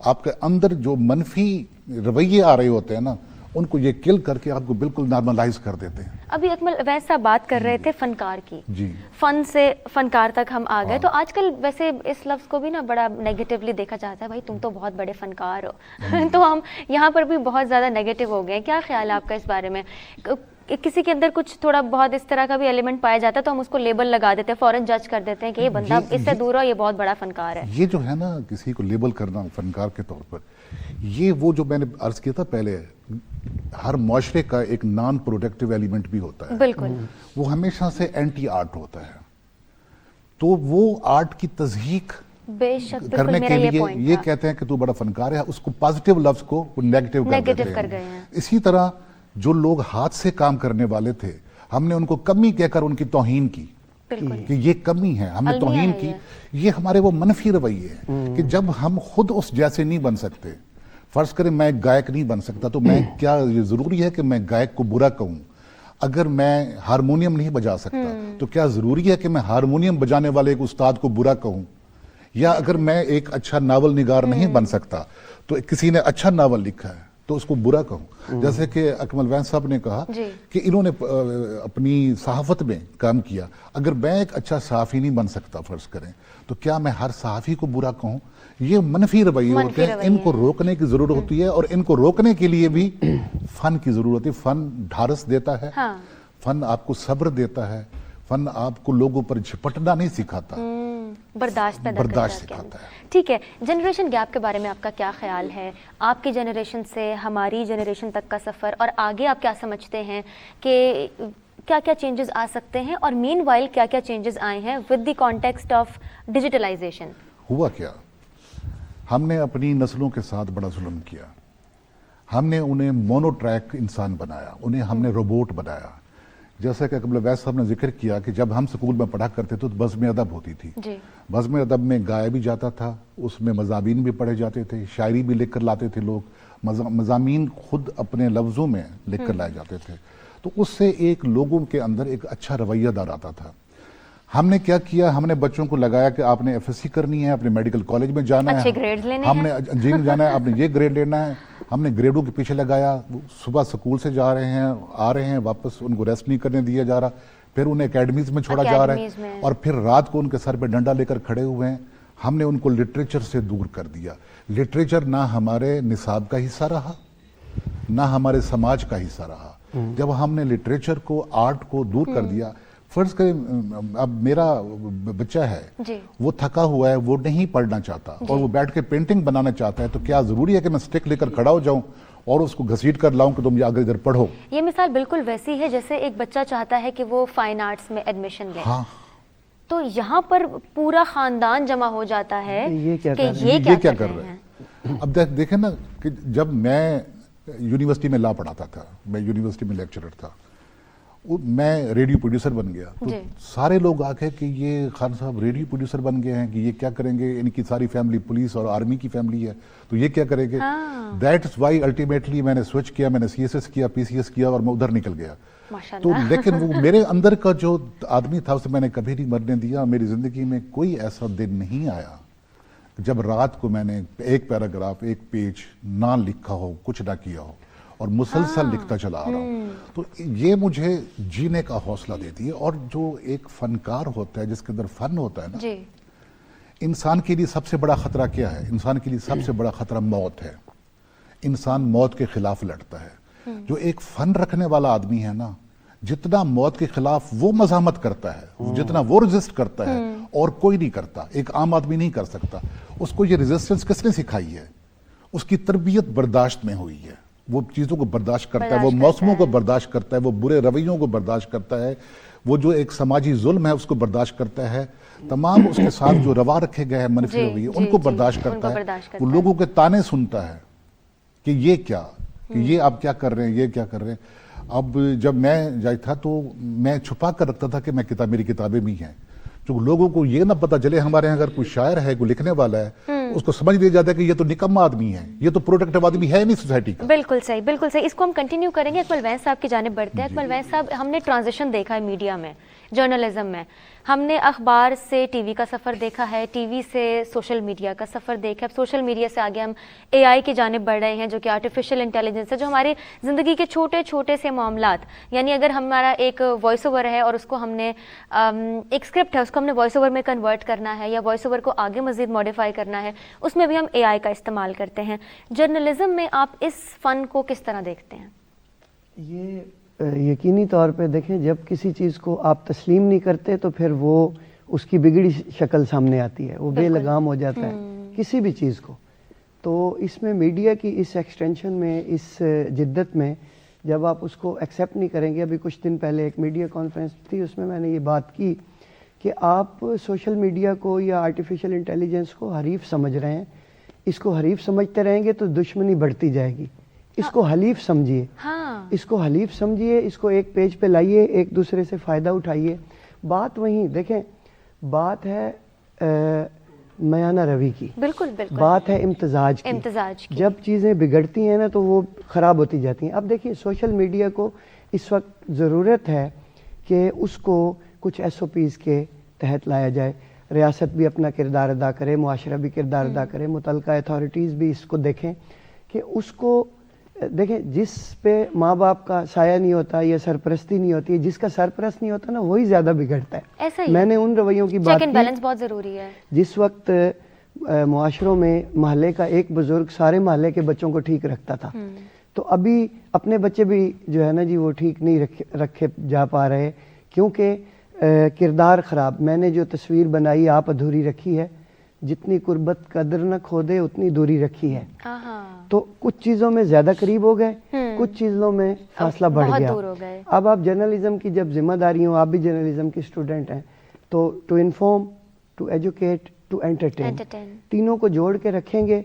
آپ کے اندر جو منفی رویے آ رہے ہوتے ہیں نا, ان کو یہ کل کر کے آپ کو بالکل نارملائز کر دیتے ہیں. ابھی اکمل ویسا بات کر رہے تھے فنکار کی, جی, فن سے فنکار تک ہم آ گئے. تو آج کل ویسے اس لفظ کو بھی نا بڑا نیگیٹیولی دیکھا جاتا ہے, بھائی تم تو بہت بڑے فنکار ہو. تو ہم یہاں پر بھی بہت زیادہ نیگیٹو ہو گئے. کیا خیال ہے آپ کا اس بارے میں؟ کسی کے اندر کچھ تھوڑا بہت اس طرح کا بھی ایلیمنٹ پایا جاتا ہے تو ہم اس کو لیبل لگا دیتے ہیں, فوراً جج کر دیتے ہیں کہ یہ بندہ اس سے دور ہو, یہ بہت بڑا فنکار ہے. یہ جو ہے نا کسی کو لیبل کرنا فنکار کے طور پر, یہ وہ جو میں نے عرض کیا تھا پہلے, ہر معاشرے کا ایک نان پروڈکٹیو ایلیمنٹ بھی ہوتا ہے. بالکل. وہ ہمیشہ سے اینٹی آرٹ ہوتا ہے. تو وہ آرٹ کی تضحیق کرنے کے لیے یہ کہتے ہیں کہ تو بڑا فنکار ہے, اس کو پازیٹیو لفظ کو نیگیٹیو کر گئے ہیں. اسی طرح جو لوگ ہاتھ سے کام کرنے والے تھے, ہم نے ان کو کمی کہہ کر ان کی توہین کی کہ یہ کمی ہے, ہم نے توہین کی. یہ ہمارے وہ منفی رویے ہیں کہ جب ہم خود اس جیسے نہیں بن سکتے, فرض کریں میں گائک نہیں بن سکتا, تو میں کیا یہ ضروری ہے کہ میں گائک کو برا کہوں؟ اگر میں ہارمونیم نہیں بجا سکتا تو کیا ضروری ہے کہ میں ہارمونیم بجانے والے ایک استاد کو برا کہوں؟ یا اگر میں ایک اچھا ناول نگار نہیں بن سکتا تو کسی نے اچھا ناول لکھا ہے تو اس کو برا کہوں؟ جیسے کہ اکمل وین صاحب نے کہا کہ انہوں نے اپنی صحافت میں کام کیا, اگر میں ایک اچھا صحافی نہیں بن سکتا فرض کریں, تو کیا میں ہر صحافی کو برا کہوں؟ یہ منفی رویے ہوتے ہیں, ان کو روکنے کی ضرورت ہوتی ہے, اور ان کو روکنے کے لیے بھی فن کی ضرورت ہے. فن ڈھارس دیتا ہے, فن آپ کو صبر دیتا ہے, فن آپ کو لوگوں پر جھپٹنا نہیں سکھاتا, برداشت سکھاتا ہے. ٹھیک ہے, جنریشن گیپ کے بارے میں آپ کا کیا خیال ہے؟ آپ کی جنریشن سے ہماری جنریشن تک کا سفر, اور آگے آپ کیا سمجھتے ہیں کہ کیا کیا چینجز آ سکتے ہیں, اور مین وائل کیا کیا چینجز آئے ہیں with the context of digitalization? ہوا کیا, ہم نے اپنی نسلوں کے ساتھ بڑا ظلم کیا. ہم نے انہیں مونو ٹریک انسان بنایا, انہیں ہم نے روبوٹ بنایا. جیسا کہ قبل ویس صاحب نے ذکر کیا کہ جب ہم سکول میں پڑھا کرتے تھے تو بزم ادب ہوتی تھی. بزم ادب میں گایا بھی جاتا تھا, اس میں مضامین بھی پڑھے جاتے تھے, شاعری بھی لکھ کر لاتے تھے لوگ, مضامین خود اپنے لفظوں میں لکھ کر لائے جاتے تھے. تو اس سے ایک لوگوں کے اندر ایک اچھا رویہ دار آتا تھا. ہم نے کیا کیا, ہم نے بچوں کو لگایا کہ آپ نے ایف ایس سی کرنی ہے, اپنے میڈیکل کالج میں جانا ہے, ہم نے انجینئرنگ جانا ہے, آپ نے یہ گریڈ لینا ہے. ہم نے گریڈوں کے پیچھے لگایا, صبح سکول سے جا رہے ہیں, آ رہے ہیں واپس, ان کو ریسٹ نہیں کرنے دیا جا رہا, پھر انہیں اکیڈمیز میں چھوڑا جا رہا ہے, اور پھر رات کو ان کے سر پہ ڈنڈا لے کر کھڑے ہوئے ہیں. ہم نے ان کو لٹریچر سے دور کر دیا. لٹریچر نہ ہمارے نصاب کا حصہ رہا نہ ہمارے سماج کا حصہ رہا. جب ہم نے لٹریچر کو آرٹ کو دور کر دیا, فرض کریں اب میرا بچہ ہے جی وہ تھکا ہوا ہے, وہ نہیں پڑھنا چاہتا اور وہ بیٹھ کے پینٹنگ بنانا چاہتا ہے, تو کیا ضروری ہے کہ میں سٹک لے کر کھڑا ہو جاؤں اور اس کو گھسیٹ کر لاؤں کہ تم آگے ادھر پڑھو؟ یہ مثال بالکل ویسی ہے جیسے ایک بچہ چاہتا ہے کہ وہ فائن آرٹس میں ایڈمیشن لے, ہاں تو یہاں پر پورا خاندان جمع ہو جاتا ہے یہ کیا کہ کر رہے یہ کیا کر رہے ہیں. اب دیکھیں نا کہ جب میں یونیورسٹی میں لا پڑھاتا تھا, میں یونیورسٹی میں لیکچرر تھا, میں ریڈیو پروڈیوسر بن گیا, تو سارے لوگ آ کے کہ یہ خان صاحب ریڈیو پروڈیوسر بن گئے ہیں کہ یہ کیا کریں گے, ان کی ساری فیملی پولیس اور آرمی کی فیملی ہے تو یہ کیا کریں گے. دیٹس وائی الٹیمیٹلی میں نے سوئچ کیا, میں نے سی ایس ایس کیا, پی سی ایس کیا اور میں ادھر نکل گیا. تو لیکن وہ میرے اندر کا جو آدمی تھا اسے میں نے کبھی نہیں مرنے دیا. میری زندگی میں کوئی ایسا دن نہیں آیا جب رات کو میں نے ایک پیراگراف ایک پیج نہ لکھا ہو, کچھ نہ کیا ہو, اور مسلسل لکھتا چلا آ رہا ہوں. تو یہ مجھے جینے کا حوصلہ دیتی ہے. اور جو ایک فنکار ہوتا ہے جس کے اندر فن ہوتا ہے نا, انسان کے لیے سب سے بڑا خطرہ کیا ہے؟ انسان کے لیے سب سے بڑا خطرہ موت ہے. انسان موت کے خلاف لڑتا ہے. جو ایک فن رکھنے والا آدمی ہے نا, جتنا موت کے خلاف وہ مزاحمت کرتا ہے, جتنا وہ ریزسٹ کرتا ہے, اور کوئی نہیں کرتا, ایک عام آدمی نہیں کر سکتا. اس کو یہ ریزسٹنس کس نے سکھائی ہے؟ اس کی تربیت برداشت میں ہوئی ہے. وہ چیزوں کو برداشت کرتا ہے, وہ موسموں کو برداشت کرتا ہے, وہ برے رویوں کو برداشت کرتا ہے, وہ جو ایک سماجی ظلم ہے اس کو برداشت کرتا ہے, تمام اس کے ساتھ جو روا رکھے گئے ہیں منفی رویے ان کو برداشت کرتا ہے. وہ لوگوں کے تانے سنتا ہے کہ یہ کیا, کہ یہ آپ کیا کر رہے ہیں, یہ کیا کر رہے ہیں. اب جب میں جائے تھا تو میں چھپا کر رکھتا تھا کہ میری کتابیں بھی ہیں, جو لوگوں کو یہ نہ پتہ چلے ہمارے یہاں اگر کوئی شاعر ہے, کوئی لکھنے والا ہے, اس کو سمجھ دیا جاتا ہے کہ یہ تو نکما آدمی ہے, یہ تو پروڈکٹیو آدمی ہے نہیں سوسائٹی کا. بالکل صحیح, بالکل صحیح. اس کو ہم کنٹینیو کریں گے. اکمل ویس صاحب کی جانب بڑھتے ہیں. اکمل ویس صاحب, ہم نے ٹرانزیشن دیکھا ہے میڈیا میں, جرنلزم میں. ہم نے اخبار سے ٹی وی کا سفر دیکھا ہے, ٹی وی سے سوشل میڈیا کا سفر دیکھا ہے. اب سوشل میڈیا سے آگے ہم اے آئی کی جانب بڑھ رہے ہیں, جو کہ آرٹیفیشیل انٹیلیجنس ہے, جو ہماری زندگی کے چھوٹے چھوٹے سے معاملات, یعنی اگر ہمارا ایک وائس اوور ہے اور اس کو ہم نے ایک اسکرپٹ ہے اس کو ہم نے وائس اوور میں کنورٹ کرنا ہے یا وائس اوور کو آگے مزید ماڈیفائی کرنا ہے, اس میں بھی ہم اے آئی کا استعمال کرتے ہیں. جرنلزم میں آپ اس فن کو کس طرح دیکھتے ہیں؟ یہ یقینی طور پہ دیکھیں, جب کسی چیز کو آپ تسلیم نہیں کرتے تو پھر وہ اس کی بگڑی شکل سامنے آتی ہے, وہ بے لگام ہو جاتا ہے کسی بھی چیز کو. تو اس میں میڈیا کی اس ایکسٹینشن میں, اس جدت میں, جب آپ اس کو ایکسیپٹ نہیں کریں گے. ابھی کچھ دن پہلے ایک میڈیا کانفرنس تھی, اس میں نے یہ بات کی کہ آپ سوشل میڈیا کو یا آرٹیفیشیل انٹیلیجنس کو حریف سمجھ رہے ہیں. اس کو حریف سمجھتے رہیں گے تو دشمنی بڑھتی جائے گی. اس کو حلیف سمجھیے, اس کو حلیف سمجھیے, اس کو ایک پیج پہ لائیے, ایک دوسرے سے فائدہ اٹھائیے. بات وہیں دیکھیں, بات ہے میانہ روی کی, بالکل بالکل, بات ہے امتزاج کی. جب چیزیں بگڑتی ہیں نا تو وہ خراب ہوتی جاتی ہیں. اب دیکھیے سوشل میڈیا کو اس وقت ضرورت ہے کہ اس کو کچھ ایس او پیز کے تحت لایا جائے. ریاست بھی اپنا کردار ادا کرے, معاشرہ بھی کردار ادا کرے, متعلقہ اتھارٹیز بھی اس کو دیکھیں کہ اس کو دیکھیں, جس پہ ماں باپ کا سایہ نہیں ہوتا یا سرپرستی نہیں ہوتی ہے, جس کا سرپرست نہیں ہوتا نا وہی زیادہ بگڑتا ہے. میں نے ان رویوں کی بات کی, بیلنس بہت ضروری ہے. جس وقت معاشروں میں محلے کا ایک بزرگ سارے محلے کے بچوں کو ٹھیک رکھتا تھا, تو ابھی اپنے بچے بھی جو ہے نا جی وہ ٹھیک نہیں رکھے جا پا رہے, کیونکہ کردار خراب. میں نے جو تصویر بنائی آپ ادھوری رکھی ہے, جتنی قربت قدر نہ کھودے اتنی دوری رکھی ہے. تو کچھ چیزوں میں زیادہ قریب ہو گئے, کچھ چیزوں میں فاصلہ بڑھ گیا. اب آپ جرنلزم کی جب ذمہ داری ہوں, آپ بھی جرنلزم کی اسٹوڈنٹ ہیں, تو to inform, to educate, to entertain, تینوں کو جوڑ کے رکھیں گے,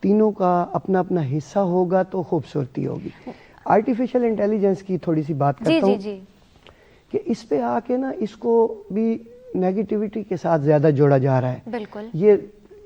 تینوں کا اپنا اپنا حصہ ہوگا تو خوبصورتی ہوگی. آرٹیفیشیل انٹیلیجنس کی تھوڑی سی بات کرتا ہوں کہ اس پہ آ کے نا اس کو بھی نیگیٹیوٹی کے ساتھ زیادہ جوڑا جا رہا ہے. بالکل,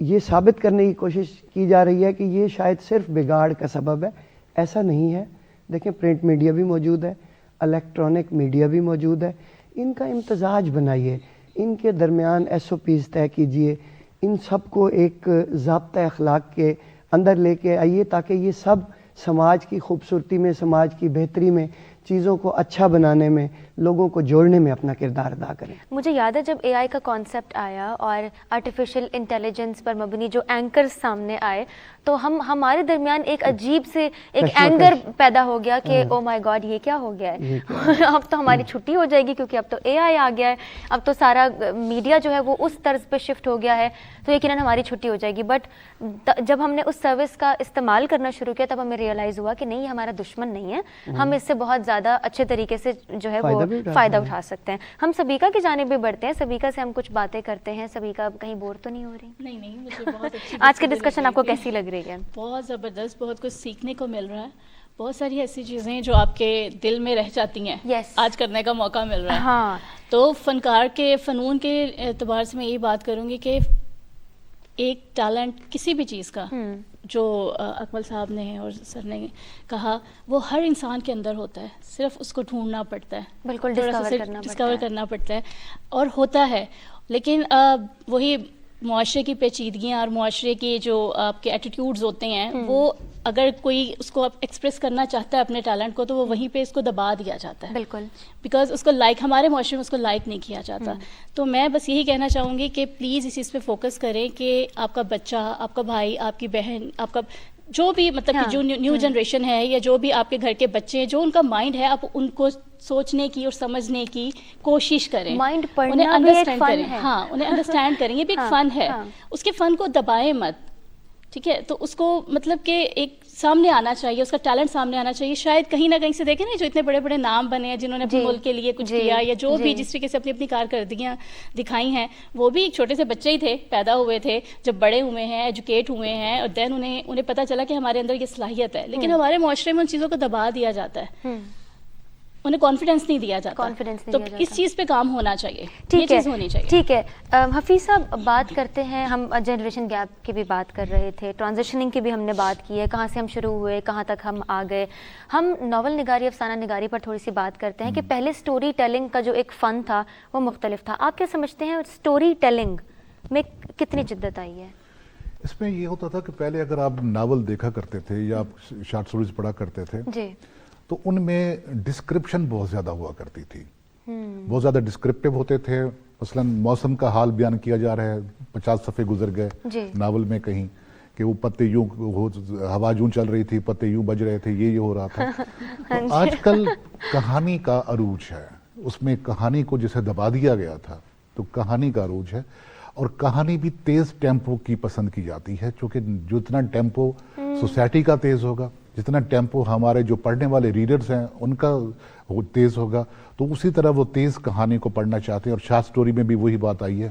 یہ ثابت کرنے کی کوشش کی جا رہی ہے کہ یہ شاید صرف بگاڑ کا سبب ہے. ایسا نہیں ہے. دیکھیں پرنٹ میڈیا بھی موجود ہے, الیکٹرانک میڈیا بھی موجود ہے. ان کا امتزاج بنائیے, ان کے درمیان ایس او پیز طے کیجئے, ان سب کو ایک ضابطہ اخلاق کے اندر لے کے آئیے, تاکہ یہ سب سماج کی خوبصورتی میں, سماج کی بہتری میں چیزوں کو اچھا بنانے میں، لوگوں کو جوڑنے میں اپنا کردار ادا کریں. مجھے یاد ہے جب اے آئی کا کانسیپٹ آیا اور آرٹیفیشیل انٹیلیجنس پر مبنی جو اینکرز سامنے آئے تو ہمارے درمیان ایک عجیب سے ایک اینگر پیدا ہو گیا کہ او مائی گاڈ یہ کیا ہو گیا ہے. اب تو ہماری چھٹی ہو جائے گی کیونکہ اب تو اے آئی آ گیا ہے, اب تو سارا میڈیا جو ہے وہ اس طرز پہ شفٹ ہو گیا ہے, تو یقیناً ہماری چھٹی ہو جائے گی. بٹ جب ہم نے اس سروس کا استعمال کرنا شروع کیا تب ہمیں ریئلائز ہوا کہ نہیں, یہ ہمارا دشمن نہیں ہے, ہم اس سے بہت زیادہ اچھے طریقے سے جو ہے وہ فائدہ اٹھا سکتے ہیں. ہم سبیکا کی جانب بھی بڑھتے ہیں, سبیکا سے ہم کچھ باتیں کرتے ہیں. سبیکا کہیں بور تو نہیں ہو رہی؟ نہیں, مجھے بہت اچھی آج کی ڈسکشن آپ کو کیسی لگ رہی ہے؟ بہت زبردست, بہت کچھ سیکھنے کو مل رہا ہے. بہت ساری ایسی چیزیں جو آپ کے دل میں رہ جاتی ہیں آج کرنے کا موقع مل رہا ہے. ہاں, تو فنکار کے فنون کے اعتبار سے میں یہی بات کروں گی کہ ایک ٹیلنٹ کسی بھی چیز کا جو اکمل صاحب نے اور سر نے کہا وہ ہر انسان کے اندر ہوتا ہے, صرف اس کو ڈھونڈنا پڑتا ہے, بالکل ڈسکور کرنا پڑتا ہے اور ہوتا ہے. لیکن وہی معاشرے کی پیچیدگیاں اور معاشرے کی جو آپ کے ایٹیٹیوڈز ہوتے ہیں وہ اگر کوئی اس کو ایکسپریس کرنا چاہتا ہے اپنے ٹیلنٹ کو تو وہ وہیں پہ اس کو دبا دیا جاتا ہے. بالکل, بیکاز اس کو لائک, ہمارے معاشرے میں اس کو لائک نہیں کیا جاتا. تو میں بس یہی کہنا چاہوں گی کہ پلیز اس چیز پہ فوکس کریں کہ آپ کا بچہ, آپ کا بھائی, آپ کی بہن, آپ کا جو بھی مطلب کہ جو نیو جنریشن ہے یا جو بھی آپ کے گھر کے بچے ہیں, جو ان کا مائنڈ ہے آپ ان کو سوچنے کی اور سمجھنے کی کوشش کریں, مائنڈ انہیں انڈرسٹینڈ کریں. ہاں, انہیں انڈرسٹینڈ کریں, یہ بھی ایک فن ہے, اس کے فن کو دبائیں مت. ٹھیک ہے, تو اس کو مطلب کہ ایک سامنے آنا چاہیے, اس کا ٹیلنٹ سامنے آنا چاہیے. شاید کہیں نہ کہیں سے دیکھیں نا جو اتنے بڑے بڑے نام بنے ہیں جنہوں نے اپنے ملک کے لیے کچھ کیا یا جو بھی جس طریقے سے اپنی کارکردگیاں دکھائی ہیں, وہ بھی ایک چھوٹے سے بچے ہی تھے, پیدا ہوئے تھے, جب بڑے ہوئے ہیں, ایجوکیٹ ہوئے ہیں, اور دین انہیں پتہ چلا کہ ہمارے اندر یہ صلاحیت ہے. لیکن ہمارے معاشرے میں ان چیزوں کو دبا دیا جاتا ہے, انہیں کانفیڈنس نہیں دیا جاتا. تو اس چیز پہ کام ہونا چاہیے, یہ چیز ہونی چاہیے. ٹھیک ہے, حفیظ صاحب بات کرتے ہیں, ہم جنریشن گیپ کی بھی بات کر رہے تھے, ٹرانزیشننگ کی بھی ہم نے بات کی ہے, کہاں سے ہم شروع ہوئے, کہاں تک ہم آ گئے. ہم ناول نگاری, افسانہ نگاری پر تھوڑی سی بات کرتے ہیں کہ پہلے سٹوری ٹیلنگ کا جو ایک فن تھا وہ مختلف تھا. آپ کیا سمجھتے ہیں سٹوری ٹیلنگ میں کتنی جدت آئی ہے؟ اس میں یہ ہوتا تھا کہ پہلے اگر آپ ناول دیکھا کرتے تھے یا آپ شارٹ سٹوریز پڑھا کرتے تھے تو ان میں ڈسکرپشن بہت زیادہ ہوا کرتی تھی, بہت زیادہ ڈسکرپٹیو ہوتے تھے. مثلا موسم کا حال بیان کیا جا رہا ہے, 50 صفحے گزر گئے ناول میں کہیں کہ وہ پتے یوں, ہوا یوں چل رہی تھی, پتے یوں بج رہے تھے, یہ ہو رہا تھا. تو آج کل کہانی کا عروج ہے, اس میں کہانی کو جسے دبا دیا گیا تھا تو کہانی کا عروج ہے, اور کہانی بھی تیز ٹیمپو کی پسند کی جاتی ہے, چونکہ جتنا ٹیمپو سوسائٹی کا تیز ہوگا, جتنا ٹیمپو ہمارے جو پڑھنے والے ریڈرز ہیں ان کا تیز ہوگا, تو اسی طرح وہ تیز کہانی کو پڑھنا چاہتے ہیں. اور شارٹ سٹوری میں بھی وہی بات آئی ہے.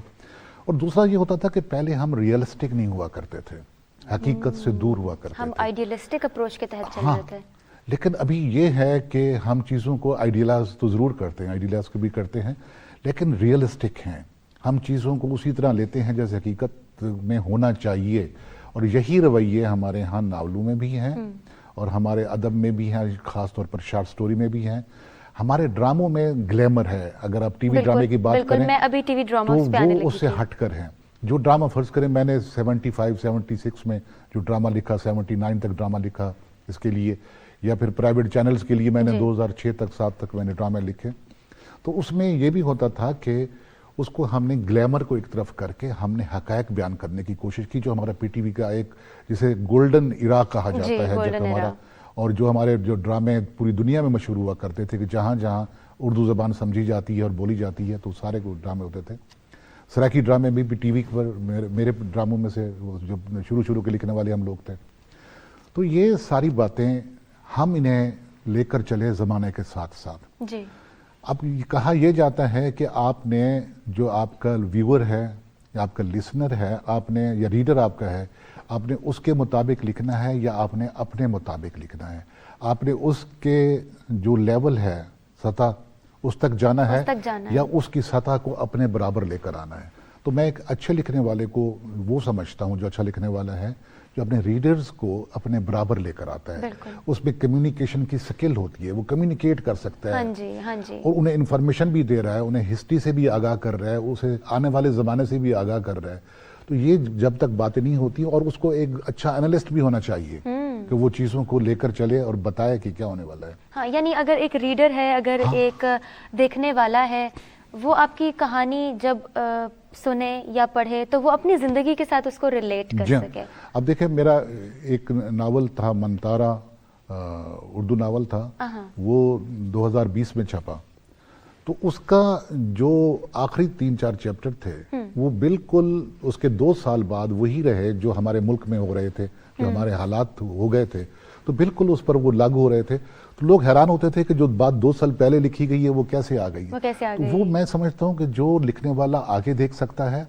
اور دوسرا یہ ہوتا تھا کہ پہلے ہم ریئلسٹک نہیں ہوا کرتے تھے, حقیقت سے دور ہوا کرتے تھے, ہم آئیڈیلسٹک اپروچ کے تحت چل رہے تھے. لیکن ابھی یہ ہے کہ ہم چیزوں کو آئیڈیلائز تو ضرور کرتے ہیں, آئیڈیلائز بھی کرتے ہیں, لیکن ریئلسٹک ہیں. ہم چیزوں کو اسی طرح لیتے ہیں جیسے حقیقت میں ہونا چاہیے. اور یہی رویے ہمارے ہاں ناولوں میں بھی ہیں اور ہمارے ادب میں بھی ہیں, خاص طور پر شارٹ سٹوری میں بھی ہیں. ہمارے ڈراموں میں گلیمر ہے, اگر آپ ٹی وی ڈرامے کی بات کریں تو وہ اس سے ہٹ کر ہیں. جو ڈرامہ فرض کریں, میں نے 75 76 میں جو ڈرامہ لکھا, 79 تک ڈرامہ لکھا اس کے لیے, یا پھر پرائیویٹ چینلز کے لیے میں نے 2006 تک 7 تک میں نے ڈرامے لکھے. تو اس میں یہ بھی ہوتا تھا کہ اس کو ہم نے گلیمر کو ایک طرف کر کے ہم نے حقائق بیان کرنے کی کوشش کی, جو ہمارا پی ٹی وی کا ایک جسے گولڈن ایرا کہا جاتا ہے جب ہمارا, اور جو ہمارے جو ڈرامے پوری دنیا میں مشہور ہوا کرتے تھے کہ جہاں جہاں اردو زبان سمجھی جاتی ہے اور بولی جاتی ہے تو سارے کو ڈرامے ہوتے تھے. سرائکی ڈرامے بھی ٹی وی پر میرے ڈراموں میں سے جو شروع کے لکھنے والے ہم لوگ تھے. تو یہ ساری باتیں ہم انہیں لے کر چلے زمانے کے ساتھ ساتھ. اب کہا یہ جاتا ہے کہ آپ نے جو آپ کا ویور ہے یا آپ کا لسنر ہے, آپ نے یا ریڈر آپ کا ہے, آپ نے اس کے مطابق لکھنا ہے یا آپ نے اپنے مطابق لکھنا ہے. آپ نے اس کے جو لیول ہے, سطح, اس تک جانا ہے یا اس کی سطح کو اپنے برابر لے کر آنا ہے. تو میں ایک اچھے لکھنے والے کو وہ سمجھتا ہوں, جو اچھا لکھنے والا ہے جو اپنے ریڈرز کو اپنے برابر لے کر آتا ہے. اس میں کمیونیکیشن کی سکل ہوتی ہے, وہ کمیونیکیٹ کر سکتا ہے اور انہیں انفارمیشن بھی دے رہا ہے, انہیں ہسٹری سے بھی آگاہ کر رہا ہے, اسے آنے والے زمانے سے بھی آگاہ کر رہا ہے. تو یہ جب تک باتیں نہیں ہوتی, اور اس کو ایک اچھا انالسٹ بھی ہونا چاہیے, کہ وہ چیزوں کو لے کر چلے اور بتائے کہ کیا ہونے والا ہے. ہاں یعنی اگر ایک ریڈر ہے, اگر ایک دیکھنے والا ہے, وہ آپ کی کہانی جب سنے یا پڑھے تو وہ اپنی زندگی کے ساتھ اس کو ریلیٹ کر سکے. اب دیکھیں میرا ایک ناول تھا منتارا, اردو ناول تھا, وہ 2020 میں چھپا. تو اس کا جو آخری 3-4 چیپٹر تھے وہ بالکل اس کے 2 سال بعد وہی رہے جو ہمارے ملک میں ہو رہے تھے, جو ہمارے حالات ہو گئے تھے, تو بالکل اس پر وہ لاگو ہو رہے تھے. تو لوگ حیران ہوتے تھے کہ جو بات 2 سال پہلے لکھی گئی ہے وہ کیسے آ گئی ہے. تو وہ میں سمجھتا ہوں کہ جو لکھنے والا آگے دیکھ سکتا ہے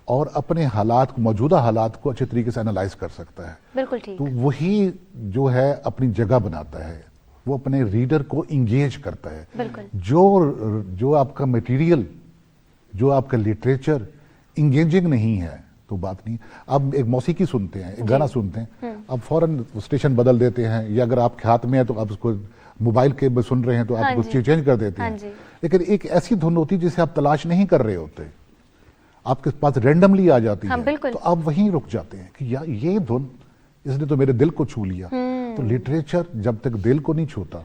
اور اپنے حالات, موجودہ حالات کو اچھے طریقے سے انالائز کر سکتا ہے, بالکل ٹھیک, تو وہی جو ہے اپنی جگہ بناتا ہے, وہ اپنے ریڈر کو انگیج کرتا ہے. بالکل جو آپ کا مٹیریل, جو آپ کا لٹریچر انگیجنگ نہیں ہے تو بات نہیں. اب ایک موسیقی سنتے ہیں, ایک گانا سنتے ہیں, اب فوراً اسٹیشن بدل دیتے ہیں, یا اگر آپ کے ہاتھ میں ہے تو آپ اس کو موبائل کے سن رہے ہیں تو آپ اس چیز چینج کر دیتے ہیں. لیکن ایک ایسی دھن ہوتی ہے جسے آپ تلاش نہیں کر رہے ہوتے, آپ کے پاس رینڈملی آ جاتی ہے, تو آپ وہیں رک جاتے ہیں کہ یار یہ دھن اس نے تو میرے دل کو چھو لیا. تو لٹریچر جب تک دل کو نہیں چھوتا,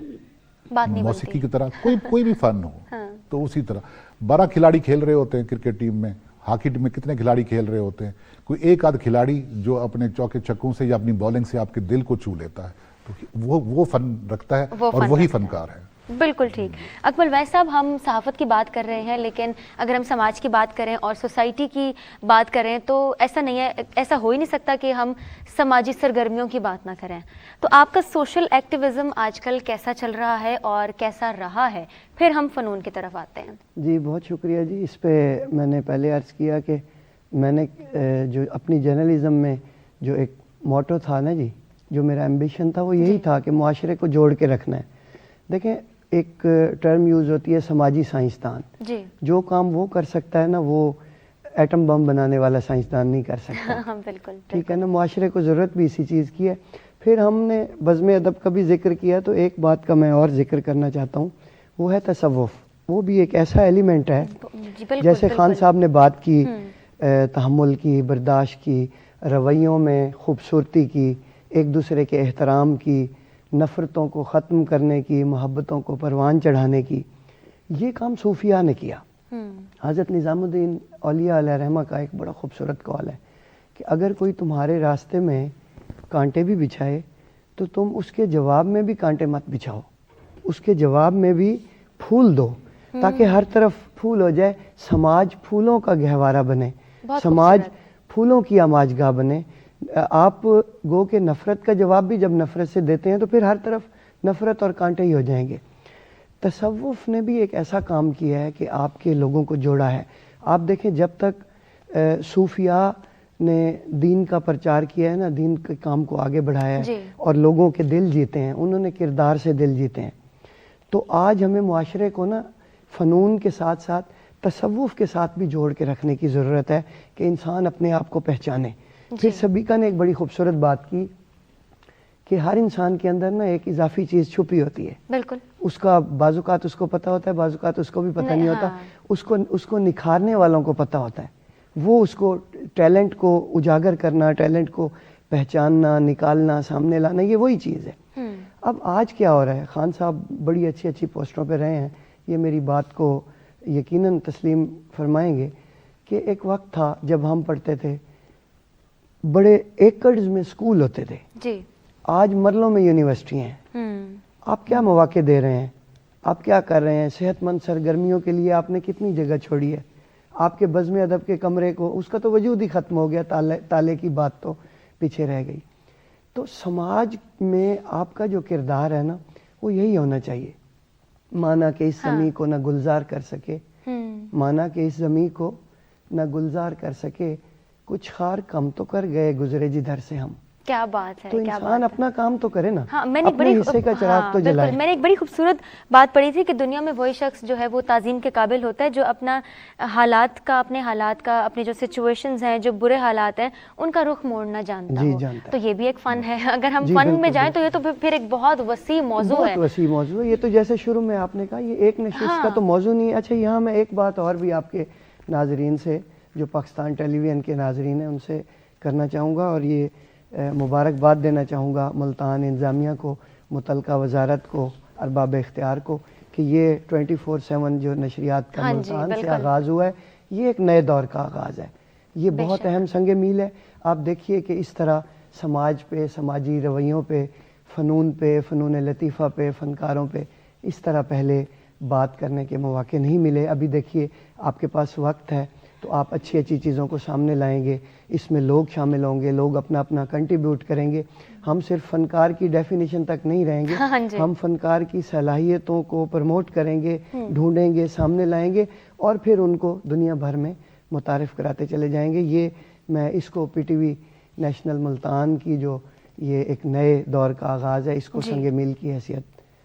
موسیقی کی طرح کوئی بھی فن ہو, تو اسی طرح 12 کھلاڑی کھیل رہے ہوتے ہیں کرکٹ ٹیم میں, ہاکی ٹیم میں کتنے کھلاڑی کھیل رہے ہوتے ہیں, کوئی ایک آدھ کھلاڑی جو اپنے چوکے چھکوں سے یا اپنی بولنگ سے آپ کے دل کو چھو لیتا ہے, تو وہ فن رکھتا ہے اور وہی فنکار ہے. بالکل ٹھیک. اکمل ویس صاحب, ہم صحافت کی بات کر رہے ہیں, لیکن اگر ہم سماج کی بات کریں اور سوسائٹی کی بات کریں تو ایسا نہیں ہے, ایسا ہو ہی نہیں سکتا کہ ہم سماجی سرگرمیوں کی بات نہ کریں. تو آپ کا سوشل ایکٹیویزم آج کل کیسا چل رہا ہے اور کیسا رہا ہے؟ پھر ہم فنون کی طرف آتے ہیں. جی بہت شکریہ جی. اس پہ میں نے پہلے عرض کیا کہ میں نے جو اپنی جرنلزم میں جو ایک موٹو تھا نا جی, جو میرا ایمبیشن تھا وہ یہی تھا کہ معاشرے کو جوڑ کے رکھنا ہے. دیکھیں ایک ٹرم یوز ہوتی ہے سماجی سائنسدان, جو کام وہ کر سکتا ہے نا وہ ایٹم بم بنانے والا سائنسدان نہیں کر سکتا. بالکل ٹھیک ہے نا, معاشرے کو ضرورت بھی اسی چیز کی ہے. پھر ہم نے بزم ادب کا بھی ذکر کیا, تو ایک بات کا میں اور ذکر کرنا چاہتا ہوں, وہ ہے تصوف. وہ بھی ایک ایسا ایلیمنٹ ہے, جیسے خان صاحب نے بات کی تحمل کی, برداشت کی, رویوں میں خوبصورتی کی, ایک دوسرے کے احترام کی, نفرتوں کو ختم کرنے کی, محبتوں کو پروان چڑھانے کی. یہ کام صوفیاء نے کیا. حضرت نظام الدین اولیاء علیہ رحمہ کا ایک بڑا خوبصورت قول ہے کہ اگر کوئی تمہارے راستے میں کانٹے بھی بچھائے تو تم اس کے جواب میں بھی کانٹے مت بچھاؤ, اس کے جواب میں بھی پھول دو, تاکہ ہر طرف پھول ہو جائے. سماج پھولوں کا گہوارہ بنے, سماج پھولوں کی آماج گاہ بنے. آپ گو کہ نفرت کا جواب بھی جب نفرت سے دیتے ہیں تو پھر ہر طرف نفرت اور کانٹے ہی ہو جائیں گے. تصوف نے بھی ایک ایسا کام کیا ہے کہ آپ کے لوگوں کو جوڑا ہے. آپ دیکھیں جب تک صوفیاء نے دین کا پرچار کیا ہے نا, دین کے کام کو آگے بڑھایا ہے اور لوگوں کے دل جیتے ہیں, انہوں نے کردار سے دل جیتے ہیں. تو آج ہمیں معاشرے کو نا فنون کے ساتھ ساتھ تصوف کے ساتھ بھی جوڑ کے رکھنے کی ضرورت ہے کہ انسان اپنے آپ کو پہچانے. پھر سبیکا نے ایک بڑی خوبصورت بات کی کہ ہر انسان کے اندر نا ایک اضافی چیز چھپی ہوتی ہے. بالکل. اس کا بعض اوقات اس کو پتہ ہوتا ہے, بعض اوقات اس کو بھی پتہ نہیں ہوتا. اس کو نکھارنے والوں کو پتہ ہوتا ہے. وہ اس کو ٹیلنٹ کو اجاگر کرنا, ٹیلنٹ کو پہچاننا, نکالنا, سامنے لانا, یہ وہی چیز ہے. اب آج کیا ہو رہا ہے, خان صاحب بڑی اچھی اچھی پوسٹوں پہ رہے ہیں, یہ میری بات کو یقیناً تسلیم فرمائیں گے کہ ایک وقت تھا جب ہم پڑھتے تھے, بڑے ایکڑز میں سکول ہوتے تھے. جی. آج مرلوں میں یونیورسٹی ہیں. آپ کیا مواقع دے رہے ہیں, آپ کیا کر رہے ہیں, صحت مند سرگرمیوں کے لیے آپ نے کتنی جگہ چھوڑی ہے. آپ کے بزم ادب کے کمرے کو, اس کا تو وجود ہی ختم ہو گیا, تالے کی بات تو پیچھے رہ گئی. تو سماج میں آپ کا جو کردار ہے نا وہ یہی ہونا چاہیے. مانا کہ اس زمین کو نہ گلزار کر سکے, مانا کہ اس زمین کو نہ گلزار کر سکے, کچھ خار کم تو کر گئے گزرے جدھر سے ہم. کیا بات ہے. تو انسان اپنا کام تو کرے نا, میں نے اپنے حصے کا چراغ تو جلائے. میں نے ایک بڑی خوبصورت بات پڑھی تھی کہ دنیا میں وہی شخص جو ہے وہ تعظیم کے قابل ہوتا ہے جو اپنے حالات کا اپنے جو سچویشنز ہیں, جو برے حالات ہیں, ان کا رخ موڑنا جانتا ہو. تو یہ بھی ایک فن ہے. اگر ہم فن میں جائیں تو یہ تو پھر ایک بہت وسیع موضوع ہے. بہت وسیع موضوع ہے. یہ تو جیسے شروع میں آپ نے کہا یہ ایک نشست کا تو موضوع نہیں ہے. اچھا یہاں میں ایک بات اور بھی آپ کے ناظرین سے, جو پاکستان ٹیلی ویژن کے ناظرین ہیں, ان سے کرنا چاہوں گا, اور یہ مبارکباد دینا چاہوں گا ملتان انتظامیہ کو، متعلقہ وزارت کو، ارباب اختیار کو کہ یہ 24/7 جو نشریات کا ملتان سے آغاز ہوا ہے یہ ایک نئے دور کا آغاز ہے. یہ بہت اہم سنگ میل ہے. آپ دیکھیے کہ اس طرح سماج پہ، سماجی رویوں پہ، فنون پہ، فنون لطیفہ پہ، فنکاروں پہ اس طرح پہلے بات کرنے کے مواقع نہیں ملے. ابھی دیکھیے آپ کے پاس وقت ہے تو آپ اچھی اچھی چیزوں کو سامنے لائیں گے، اس میں لوگ شامل ہوں گے، لوگ اپنا اپنا کنٹریبیوٹ کریں گے. ہم صرف فنکار کی ڈیفینیشن تک نہیں رہیں گے، ہم فنکار کی صلاحیتوں کو پروموٹ کریں گے، ڈھونڈیں گے، سامنے لائیں گے اور پھر ان کو دنیا بھر میں متعارف کراتے چلے جائیں گے. یہ میں اس کو P T V national Multan کی جو یہ ایک نئے دور کا آغاز ہے اس کو سنگ میل کی حیثیت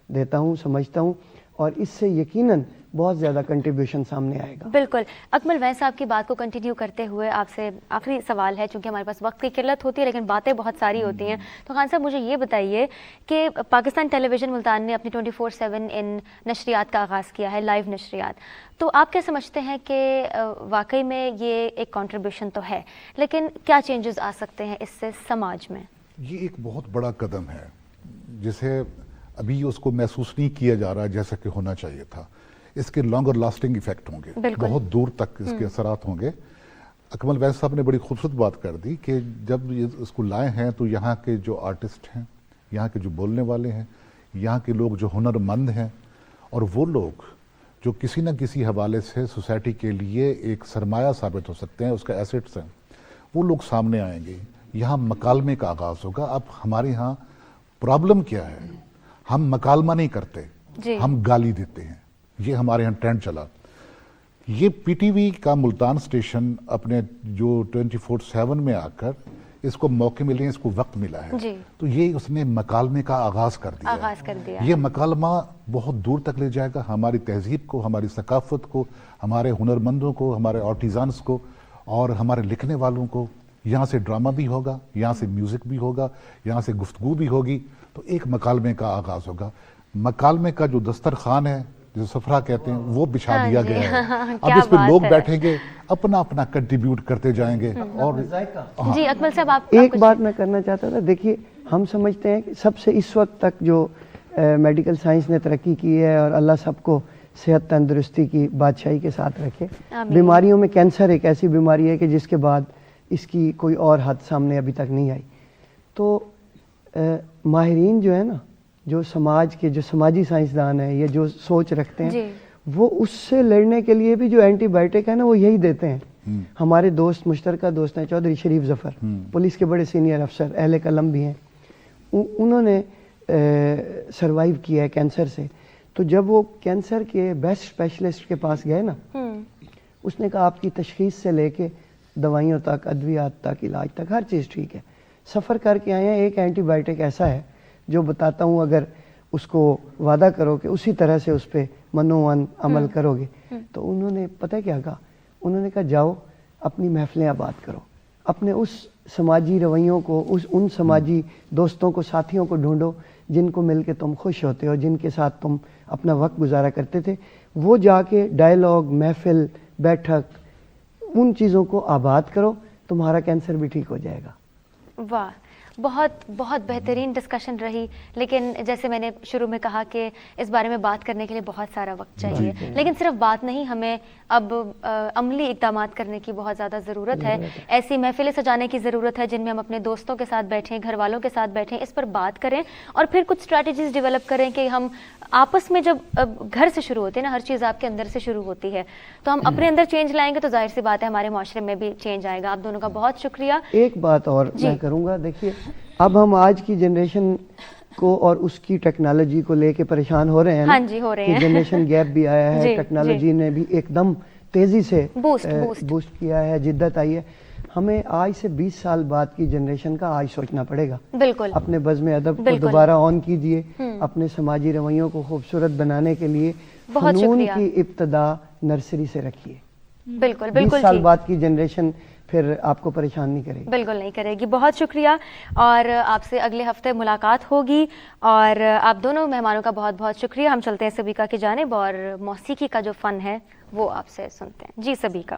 دیتا ہوں، سمجھتا ہوں اور اس سے یقیناً بہت زیادہ کنٹریبیوشن سامنے آئے گا. بالکل. اکمل ویس صاحب کی بات کو کنٹینیو کرتے ہوئے آپ سے آخری سوال ہے، چونکہ ہمارے پاس وقت کی قلت ہوتی ہے لیکن باتیں بہت ساری ہوتی ہیں، تو خان صاحب مجھے یہ بتائیے کہ پاکستان ٹیلی ویژن ملتان نے اپنی 24/7 ان نشریات کا آغاز کیا ہے، لائیو نشریات. تو آپ کیا سمجھتے ہیں کہ واقعی میں یہ ایک کنٹریبیوشن تو ہے، لیکن کیا چینجز آ سکتے ہیں اس سے سماج میں؟ یہ ایک بہت بڑا قدم ہے جسے ابھی اس کو محسوس نہیں کیا جا رہا جیسا کہ ہونا چاہیے تھا. اس کے لانگر لاسٹنگ ایفیکٹ ہوں گے، بہت دور تک اس کے اثرات ہوں گے. اکمل ویس صاحب نے بڑی خوبصورت بات کر دی کہ جب اس کو لائے ہیں تو یہاں کے جو آرٹسٹ ہیں، یہاں کے جو بولنے والے ہیں، یہاں کے لوگ جو ہنر مند ہیں اور وہ لوگ جو کسی نہ کسی حوالے سے سوسائٹی کے لیے ایک سرمایہ ثابت ہو سکتے ہیں، اس کا ایسٹس ہیں، وہ لوگ سامنے آئیں گے. یہاں مکالمے کا آغاز ہوگا. اب ہمارے ہاں پرابلم کیا ہے؟ ہم مکالمہ نہیں کرتے، ہم گالی دیتے ہیں. یہ ہمارے ہاں ٹرینڈ چلا. یہ پی ٹی وی کا ملتان اسٹیشن اپنے جو 24/7 میں آ کر اس کو موقع ملے، اس کو وقت ملا ہے، تو یہ اس نے مکالمے کا آغاز کر دیا. یہ مکالمہ بہت دور تک لے جائے گا ہماری تہذیب کو، ہماری ثقافت کو، ہمارے ہنرمندوں کو، ہمارے آرٹیزانس کو اور ہمارے لکھنے والوں کو. یہاں سے ڈرامہ بھی ہوگا، یہاں سے میوزک بھی ہوگا، یہاں سے گفتگو بھی ہوگی. تو ایک مکالمے کا آغاز ہوگا. مکالمے کا جو دسترخوان ہے، جو سفرہ کہتے ہیں، وہ بچھا دیا گیا ہے. اب اس پہ لوگ بیٹھیں گے، اپنا اپنا کنٹریبیوٹ کرتے جائیں گے. اور جی اکمل صاحب آپ ایک بات میں کرنا چاہتا تھا. دیکھیے ہم سمجھتے ہیں کہ سب سے اس وقت تک جو میڈیکل سائنس نے ترقی کی ہے اور اللہ سب کو صحت تندرستی کی بادشاہی کے ساتھ رکھے، بیماریوں میں کینسر ایک ایسی بیماری ہے کہ جس کے بعد اس کی کوئی اور حد سامنے ابھی تک نہیں آئی. تو ماہرین جو ہے نا، جو سماج کے جو سماجی سائنسدان ہیں، یہ جو سوچ رکھتے ہیں، وہ اس سے لڑنے کے لیے بھی جو اینٹی بائیوٹک ہے نا وہ یہی دیتے ہیں. ہمارے دوست، مشترکہ دوست ہیں چودھری شریف ظفر، پولیس کے بڑے سینئر افسر، اہل قلم بھی ہیں. انہوں نے سروائیو کیا ہے کینسر سے. تو جب وہ کینسر کے بیسٹ اسپیشلسٹ کے پاس گئے نا، اس نے کہا آپ کی تشخیص سے لے کے دوائیوں تک، ادویات تک، علاج تک ہر چیز ٹھیک ہے. سفر کر کے آئے ہیں. ایک اینٹی بائیوٹک ایسا ہے جو بتاتا ہوں اگر اس کو وعدہ کرو کہ اسی طرح سے اس پہ منوان عمل کرو گے. تو انہوں نے پتہ کیا کہا؟ انہوں نے کہا جاؤ اپنی محفلیں آباد کرو، اپنے اس سماجی رویوں کو، ان سماجی دوستوں کو، ساتھیوں کو ڈھونڈو جن کو مل کے تم خوش ہوتے ہو، جن کے ساتھ تم اپنا وقت گزارا کرتے تھے. وہ جا کے ڈائلاگ، محفل، بیٹھک، ان چیزوں کو آباد کرو، تمہارا کینسر بھی ٹھیک ہو جائے گا. واہ، بہت بہت بہترین ڈسکشن رہی. لیکن جیسے میں نے شروع میں کہا کہ اس بارے میں بات کرنے کے لیے بہت سارا وقت چاہیے، لیکن صرف بات نہیں، ہمیں اب عملی اقدامات کرنے کی بہت زیادہ ضرورت ہے. ایسی محفلیں سجانے کی ضرورت ہے جن میں ہم اپنے دوستوں کے ساتھ بیٹھیں، گھر والوں کے ساتھ بیٹھیں، اس پر بات کریں اور پھر کچھ اسٹریٹجیز ڈیولپ کریں کہ ہم آپس میں، جب گھر سے شروع ہوتے ہیں نا، ہر چیز آپ کے اندر سے شروع ہوتی ہے، تو ہم اپنے اندر چینج لائیں گے تو ظاہر سی بات ہے ہمارے معاشرے میں بھی چینج آئے گا. آپ دونوں کا بہت شکریہ. ایک بات اور میں کروں گا. دیکھیے اب ہم آج کی جنریشن کو اور اس کی ٹیکنالوجی کو لے کے پریشان ہو رہے ہیں. ہاں جی، ہو رہے ہیں. جنریشن گیپ بھی آیا ہے، ٹیکنالوجی نے بھی ایک دم تیزی سے بوسٹ کیا ہے، جدت آئی ہے. ہمیں آج سے 20 سال بعد کی جنریشن کا آج سوچنا پڑے گا. بالکل. اپنے بزم ادب کو دوبارہ آن کیجئے، اپنے سماجی رویوں کو خوبصورت بنانے کے لیے فنون کی ابتدا نرسری سے رکھیے. بالکل بالکل. 20 سال بعد کی جنریشن پھر آپ کو پریشان نہیں کرے گی. بالکل نہیں کرے گی. بہت شکریہ. اور آپ سے اگلے ہفتے ملاقات ہوگی. اور آپ دونوں مہمانوں کا بہت بہت شکریہ. ہم چلتے ہیں سبیکا کی جانب اور موسیقی کا جو فن ہے وہ آپ سے سنتے ہیں. جی سبیکا.